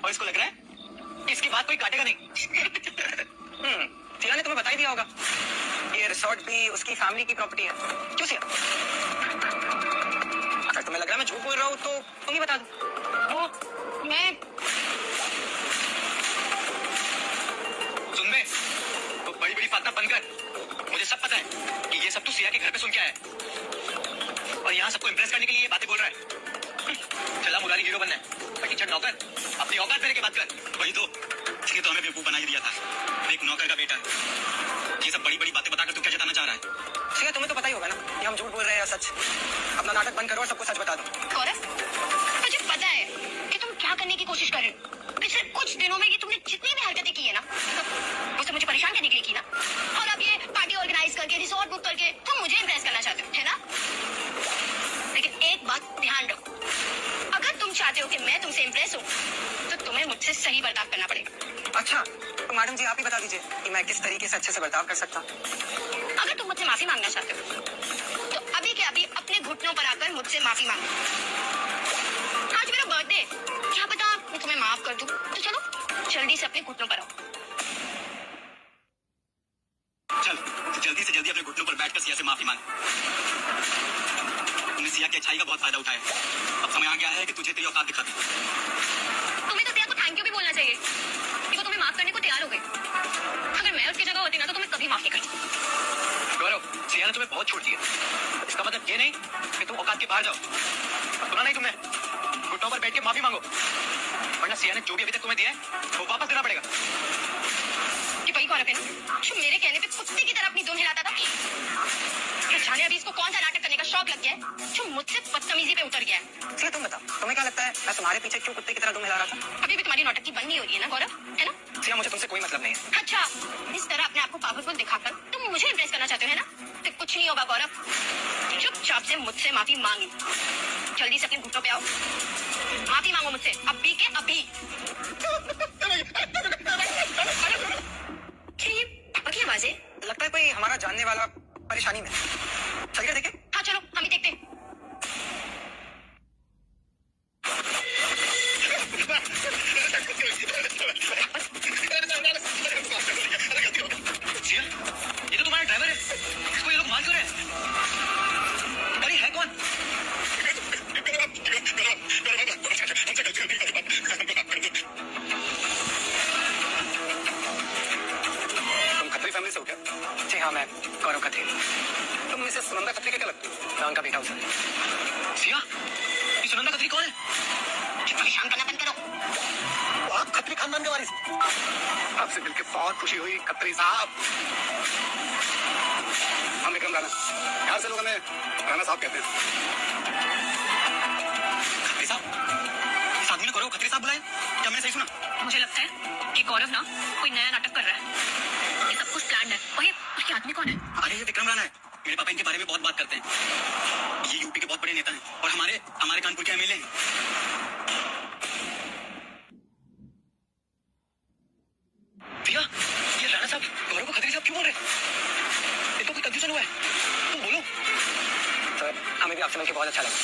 और इसको लग रहा है कि इसकी बात कोई काटेगा नहीं। सिया ने तुम्हें बता ही दिया होगा। ये रिसोर्ट भी उसकी फैमिली की प्रॉपर्टी है। क्यों सिया? अगर तुम्हें लग रहा है मैं झूठ बोल रहा हूँ तो तुम ही बता दो। वो मैं सुन बे, तो बड़ी बड़ी बातें बंद कर। मुझे सब पता है कि ये सब तू सिया के घर पे सुन के आया है और यहाँ सबको इम्प्रेस करने के लिए ये बातें बोल रहा है। चला मुरारी हीरो बनना है, फटीचर नौकर अपनी औकात मेरे के बात कर। वही तो, इसने तो हमें बेवकूफ बना ही दिया था। एक नौकर का बेटा, ये सब बड़ी बड़ी बातें बताकर तू क्या जताना चाह रहा है? सिया तुम्हें तो पता ही होगा ना कि हम झूठ बोल रहे हैं या सच। अपना नाटक बंद करो और सबको सच बता दो। गौरव, मुझे पता है कि तुम क्या करने की कोशिश कर रहे हो। पिछले कुछ दिनों में ये तुमने जितनी भी हरकतें की है ना, वो सब मुझे परेशान करने के लिए की ना। और अब ये पार्टी ऑर्गेनाइज करके, रिसोर्ट बुक करके तुम मुझे इम्प्रेस करना चाहते हो, है ना? लेकिन एक बात ध्यान रखो, अगर तुम चाहते हो कि मैं तुमसे इम्प्रेस हूँ तो तुम्हें मुझसे सही बर्ताव करना पड़ेगा। अच्छा, तो मैडम जी आप ही बता दीजिए कि मैं किस तरीके से अच्छे से बर्ताव कर सकता हूँ। अगर तुम मुझसे माफी मांगना चाहते हो तो अभी के अभी अपने घुटनों पर आकर मुझसे माफी मांगो। आज मेरा बर्थडे, क्या पता मैं तुम्हें माफ कर दूं। तो चलो जल्दी से अपने घुटनों पर आओ। चल, तो जल्दी से जल्दी अपने घुटनों पर बैठकर सिया से माफी मांग। तुमने सिया की अच्छाई का बहुत फायदा उठाया। अब समय आ गया है कि तुझे तेरी औकात दिखा दूं। तुम्हें तो सिया को थैंक यू भी बोलना चाहिए कि वो तुम्हें माफ करने को तैयार हो गई। अगर मैं उसकी जगह होती ना तो तुम्हें कभी माफ नहीं करती। गौरव, सिया ने तुम्हें बहुत छोड़ दिया। इसका मतलब ये नहीं कि तुम औकात के बाहर जाओ। सुना नहीं तुमने? घुटनों पर बैठ के माफी मांगो, वरना सिया ने जो भी अभी तक तुम्हें दिया है वो वापस देना पड़ेगा। कि वही गौरव है ना जो मेरे कहने पे कुत्ते की तरह अपनी दुम हिलाता था। क्या जाने अभी इसको कौन सा नाटक करने का शौक लग गया है जो मुझसे बदतमीजी पे उतर गया है। सिया तुम बताओ, तुम्हें क्या लगता है मैं तुम्हारे पीछे क्यों कुत्ते की तरह तुम हिला रहा था? अभी भी तुम्हारी नौटंकी बंद नहीं हो रही है ना गौरव, है ना? सिया मुझे तुमसे कोई मतलब नहीं है। अच्छा, इस तरह अपने आप को पावरफुल दिखाकर तुम मुझे इम्प्रेस करना चाहते हो, है ना? तो कुछ नहीं होगा गौरव, चुपचाप से मुझसे माफी मांगी। जल्दी से अपने घुटनों पे आओ, माफी मांगो मुझसे अभी के अभी। क्या ये पापा की आवाज है? लगता है कोई हमारा जानने वाला परेशानी में। चलिए देखें। हाँ चलो, हम ही देखते हैं। सिया, ये तो तुम्हारा ड्राइवर है। इसको ये लोग मार क्यों रहे हैं? अरे है कौन? तुम खत्री फैमिली से हो क्या? जी हाँ, मैं गौरव खत्री। तुम मिसेस सुनंदा खत्री के क्या लगती हो? मैं उनका बेटा हूँ सर। सिया, ये सुनंदा खत्री कौन है? परेशान करना बंद करो। आप खत्री खानदान के वारिस। आपसे मिलकर बहुत खुशी हुई खत्री साहब। हम विक्रम राणा, यहाँ से लोग हमें राणा साहब कहते हैं। खत्री साहब, इस आदमी ने गौरव खत्री साहब बुलाया? क्या मैंने सही सुना? मुझे लगता है कि गौरव ना कोई नया नाटक कर रहा है। ये सब कुछ प्लान है। और ये उसके आदमी कौन है? अरे ये विक्रम राणा है। मेरे पापा इनके बारे में बहुत बात करते हैं। ये यूपी के बहुत बड़े नेता हैं और हमारे कानपुर के एमएलए हैं। भैया, ये राणा साहब गौरव को खत्री साहब क्यों बोल रहे हैं? इनको कोई कंफ्यूजन हुआ है? तुम बोलो। सर, हमें भी आपसे मिलकर बहुत अच्छा लगा।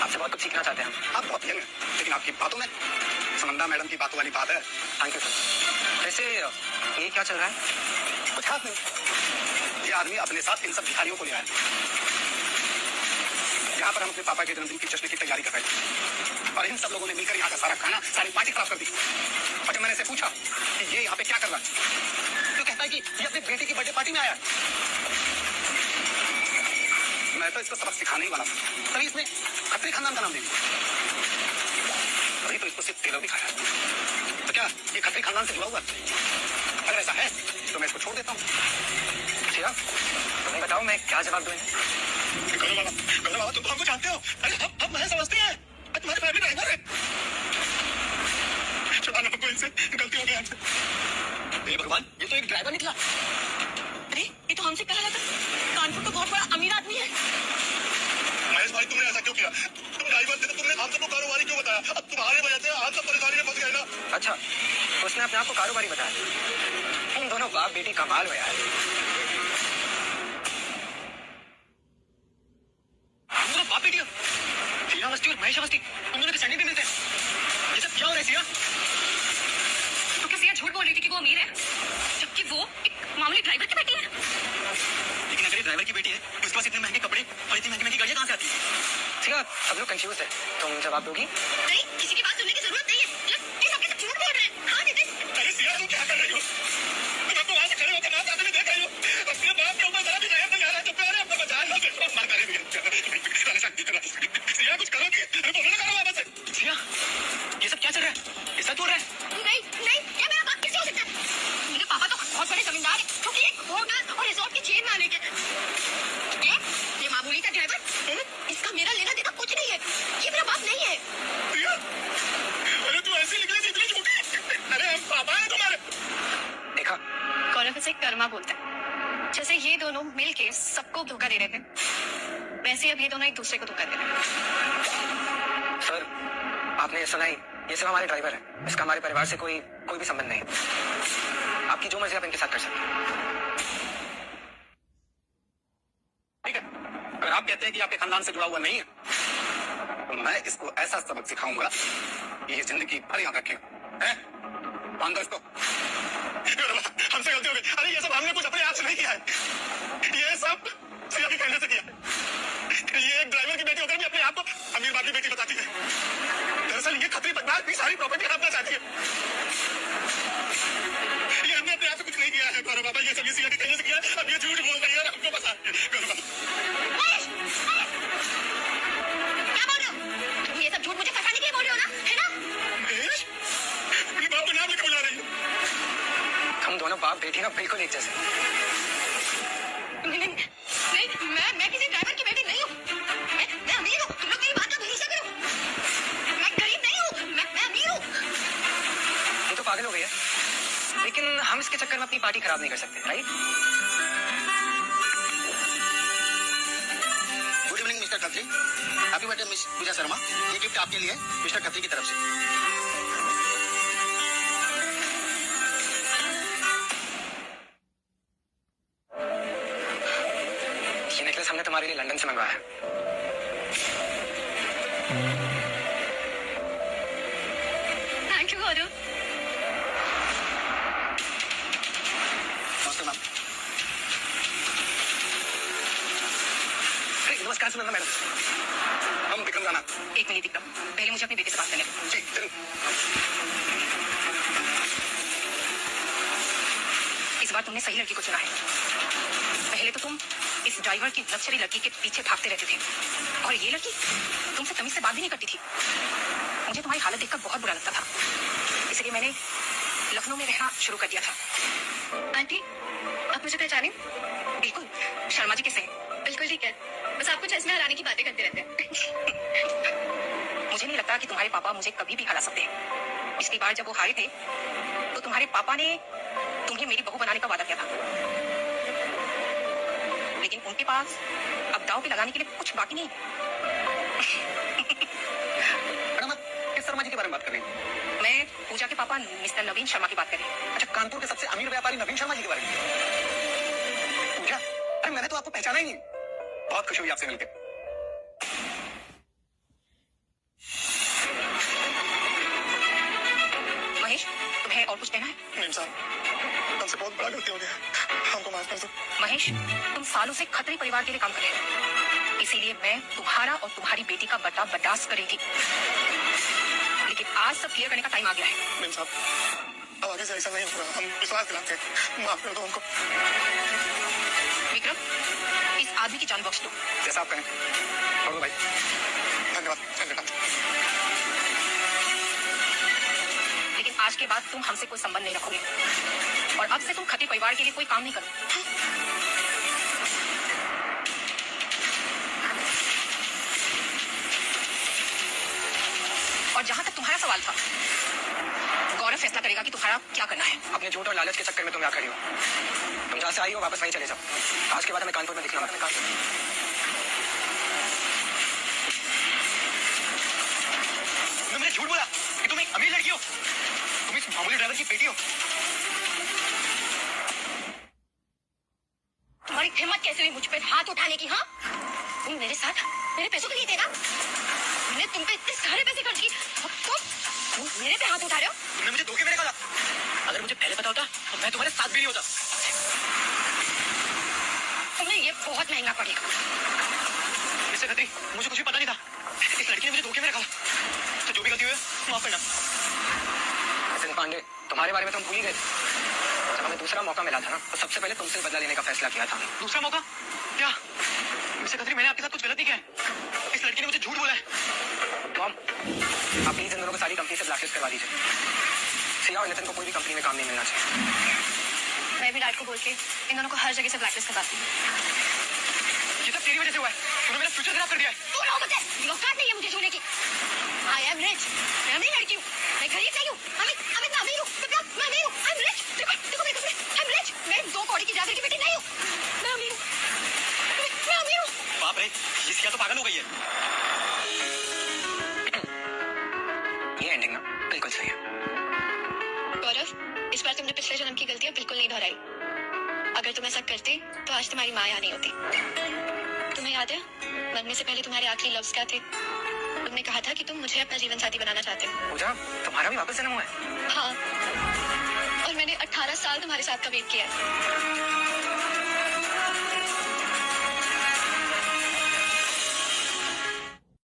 आपसे बहुत कुछ सीखना चाहते हैं हम। आप बहुत यंग हैं, लेकिन आपकी बातों में सुनंदा मैडम की बातों वाली बात है। Thank you sir. वैसे ये क्या चल रहा है? कुछ खास नहीं। ये आदमी अपने साथ इन सब भिखारियों को ले आया। यहाँ पर हम अपने पापा के जन्मदिन की जश्न की तैयारी कर रहे थे और इन सब लोगों ने मिलकर यहाँ का सारा खाना, सारी पार्टी खराब कर दी। और जब मैंने इसे पूछा कि ये यहाँ पे क्या कर रहा है, तो कहता है कि ये अपनी बेटी की बर्थडे पार्टी में आया है। मैं तो इसको सबक सिखाने ही वाला था, तभी इसने खत्री खानदान का नाम दे दिया। तभी तो इसको सिर्फ टेलर दिखाया। तो क्या ये खत्री खानदान से जुड़ा हुआ है? अगर ऐसा है तो मैं इसको छोड़ देता हूँ। सिया, तुम्हें बताओ मैं क्या जवाब दूं इन्हें? गौरव बाबा तुम तो हमको जानते हो। अरे हम मैं समझते हैं तुम्हारे प्राइवेट ड्राइवर है। छुड़ाना हमको इनसे, गलती हो गई हमसे। हे भगवान, ये तो एक ड्राइवर निकला। अरे ये तो हमसे कह रहा था कानपुर तो बहुत बड़ा अमीर आदमी है। महेश भाई तुमने ऐसा क्यों किया? तुम ड्राइवर थे तो तुमने हम सबको कारोबारी क्यों बताया? अब तुम्हारे वजह से हम सब परेशानी में फंस गए ना। अच्छा, उसने अपने आप को कारोबारी बताया। तुम दोनों बाप बेटी कमाल हो यार। हम दोनों बाप बेटी हो। हीरा अवस्थी और महेश अवस्थी तुम दोनों के सैंडल भी मिलते हैं। ये सब क्या हो रहा है सिया? तो क्या सिया झूठ बोल रही थी कि वो अमीर है, जबकि वो एक मामूली ड्राइवर की बेटी है? लेकिन अगर ये ड्राइवर की बेटी है तो उसके पास इतने महंगे कपड़े और इतनी महंगी गाड़ियां कहाँ से आती है? सिया, सब लोग कंफ्यूज है। तुम जवाब दोगी? नहीं, किसी की बात सुनने की जरूरत नहीं है। ये सब कैसे झूठ बोल रहे हैं? हाँ नितिन, अरे सिया तुम क्या कर रही हो? तुम हमको वहां से खड़े होकर नाच आते हुए देख रही हो। अपने बाप के ऊपर जरा भी नजर नहीं आ रहा है तो प्यारे अपना बचाए ना देखो मार कर रही है। सिया कुछ करो कि अरे बोलो ना करो वापस से। सिया ये सब क्या चल रहा है? ये सब हो रहा है? नहीं नहीं, ये मेरा बाप कैसे हो सकता है? मेरे पापा तो बहुत बड़े जमींदार हैं, जो कि एक होटल और रिजॉर्ट के चेन मालिक हैं। ये मामूली का ड्राइवर, इसका मेरा लेना देना कुछ नहीं है। ये मेरा बाप नहीं है। सिया अरे तू ऐसी निकली थी इतनी झूठी। अरे हम पापा हैं तुम्हारे। देखा, गौरव इसे कर्मा बोलता है। जैसे ये दोनों मिलके सबको धोखा दे रहे थे, वैसे अब ये दोनों एक दूसरे को धोखा दे रहे हैं। सर आपने ये सुना ही, ये सिर्फ हमारे ड्राइवर है। इसका हमारे परिवार से कोई भी संबंध नहीं। आपकी जो मर्जी आप इनके साथ कर सकते हैं। ठीक है, अगर आप कहते हैं कि आपके खानदान से जुड़ा हुआ नहीं है तो मैं इसको ऐसा सबक सिखाऊंगा कि ये जिंदगी भर याद रखेगा। हैं? मान दो इसको। हमसे गलती हो गई। अरे ये सब हमने कुछ अपने आप से नहीं किया है। ये सब सिया के कहने से किया है। ये एक ड्राइवर की बेटी होकर भी अपने आप को अमीर बाप की बेटी बताती है। दरअसल ये खतरी बदमाश भी सारी प्रॉपर्टी हड़पना चाहती है। ये हमने अपने आप से कुछ नहीं किया है गौरव बाबा, ये सब ये सिया के कहने से किया है। अब ये झूठ बोल रही है और हमको फंसा रही है। गौरव बाबा क्या बोल रहे हो? तुम ये सब झूठ मुझे फंसाने के लिए बोल रहे हो ना, है ना? महेश अपने बाप का नाम लेकर बुला रही है। हम दोनों बाप बेटी ना बिल्कुल एक जैसे। नहीं, मैं किसी ड्राइवर की बेटी नहीं हूँ। मैं अमीर हूँ। तुम लोग मेरी बात का भरोसा करो। मैं गरीब नहीं हूँ, मैं अमीर हूँ। ये तो पागल हो गई है, लेकिन हम इसके चक्कर में अपनी पार्टी खराब नहीं कर सकते, right? Good evening mister Khatri. Happy birthday miss Pooja Sharma. ये गिफ्ट आपके लिए मिस्टर खत्री की तरफ से। ये नेकलेस हमने तुम्हारे लिए लंदन से मंगवाया है। थैंक यू गौरव। नमस्ते मैम। नमस्कार सुनंदा मैडम। हम विक्रम राणा। एक मिनट विक्रम, पहले मुझे अपनी बेटी से बात करने दो। जी जरूर। इस बार तुमने सही लड़की को चुना है। पहले तो तुम इस ड्राइवर की लक्जरी लड़की के पीछे भागते रहते थे, और ये लड़की तुमसे तमीज से बात भी नहीं करती थी। मुझे तुम्हारी हालत देखकर बहुत बुरा लगता था, इसलिए मैंने लखनऊ में रहना शुरू कर दिया था। आंटी, आप मुझे पहचाने? बिल्कुल, शर्मा जी कैसे हैं? बिल्कुल ठीक है, बस आपको चश्मे हराने की बातें करते रहते हैं। मुझे नहीं लगता कि तुम्हारे पापा मुझे कभी भी हरा सकते हैं। पिछली बार जब वो हारे थे तो तुम्हारे पापा ने तुम्हें मेरी बहू बनाने का वादा किया था, लेकिन उनके पास अब दांव पे लगाने के लिए कुछ बाकी नहीं। मैडम आप किस शर्मा जी के बारे में बात कर रही हैं? मैं पूजा के पापा मिस्टर नवीन शर्मा की बात कर रही हूँ। अच्छा, कानपुर के सबसे अमीर व्यापारी नवीन शर्मा जी के बारे में। पूजा, अरे मैंने तो आपको पहचाना ही नहीं। बहुत खुशी हुई आपसे मिलकर। महेश, तुम्हें और कुछ कहना है? नीम साहब, हमसे बहुत बड़ा गलती हो गया, हमको माफ कर दो। महेश, तुम सालों से खत्री परिवार के लिए काम कर रहे हो, इसीलिए मैं तुम्हारा और तुम्हारी बेटी का बर्ताव बर्दाश्त कर रही थी, लेकिन आज सब क्लियर करने का टाइम आ गया है। नीम साहब, अब आगे से ऐसा नहीं होगा, हम विश्वास दिलाते हैं, माफ कर दो हमको। विक्रम, इस आदमी की जान बख्श दो। जैसा आप कहें। और भाई, धन्यवाद धन्यवाद। लेकिन आज के बाद तुम हमसे कोई संबंध नहीं रखोगे। और अब से तुम खती परिवार के लिए कोई काम नहीं करो। और जहां तक तुम्हारा सवाल था, गौरव फैसला करेगा कि तुम्हारा क्या करना है। अपने झूठ और लालच के चक्कर में तुम यहाँ खड़ी हो। तुम जहाँ से आई हो वापस वहीं चले जाओ। आज के बाद हमें कानपुर में दिखना मत। तुमने मुझे झूठ बोला कि तुम एक अमीर लड़की हो, तुम इस मामूली ड्राइवर की बेटी हो। तुम्हारी हिम्मत कैसे हुई मुझ पे हाथ उठाने की? हाँ, तुम मेरे साथ मेरे पैसों के लिए थे ना? मैंने तुम पे इतने सारे पैसे खर्च किए, अब तुम मेरे पे हाथ उठा रहे हो? तुमने मुझे धोखे में निकाला। अगर मुझे पहले पता होता तो मैं तुम्हारे साथ भी नहीं होता। तुम्हें ये बहुत महंगा पड़ेगा। मिस्टर खत्री, मुझे कुछ भी पता नहीं था। इस लड़की ने मुझे धोखे में रखा। तो जो भी गलती हुई है माफ करना। नितिन पांडे, तुम्हारे बारे में तो हम भूल ही गए। जब हमें दूसरा मौका मिला था ना, तो सबसे पहले तुमसे बदला लेने का फैसला किया था। दूसरा मौका? क्या मिस्टर खत्री, मैंने आपके साथ कुछ गलत नहीं किया है। इस लड़की ने मुझे झूठ बोला है। मॉम, आप प्लीज इन दोनों को सारी कंपनी से ब्लैकलिस्ट करवा दीजिए। सिया और नितिन को कोई भी कंपनी में काम नहीं मिलना चाहिए। मैं भी डैड को बोल के इन दोनों को हर जगह से ब्लैकलिस्ट करवाती हूँ। ये सब तेरी वजह से हुआ है। तूने मेरा फ्यूचर खराब कर दिया है। तू रहो मुझे, औकात नहीं है मुझे छूने की। आई एम रिच, मैं अमीर लड़की हूँ, मैं गरीब नहीं हूँ। मैं इतना अमीर हूँ, मैं अमीर हूँ। आई एम रिच, देखो मेरे को, आई एम रिच। मैं 2 कौड़ी की ड्राइवर की बेटी नहीं हूँ। मैं अमीर हूँ, मैं अमीर हूँ। बाप रे, ये सिया तो पागल हो गई है। ये एंडिंग ना बिल्कुल सही है। गौरव, इस बार तुमने पिछले जन्म की गलतियां बिल्कुल नहीं दोहराई। अगर तुम ऐसा करते तो आज तुम्हारी माँ यहाँ नहीं होती। तुम्हें याद है मरने से पहले तुम्हारे आखिरी लफ्ज क्या थे? तुमने कहा था कि तुम मुझे अपना जीवन साथी बनाना चाहते हो। पूजा, तुम्हारा भी वापस जन्म हुआ है? हाँ, और मैंने 18 साल तुम्हारे साथ का वेट किया है।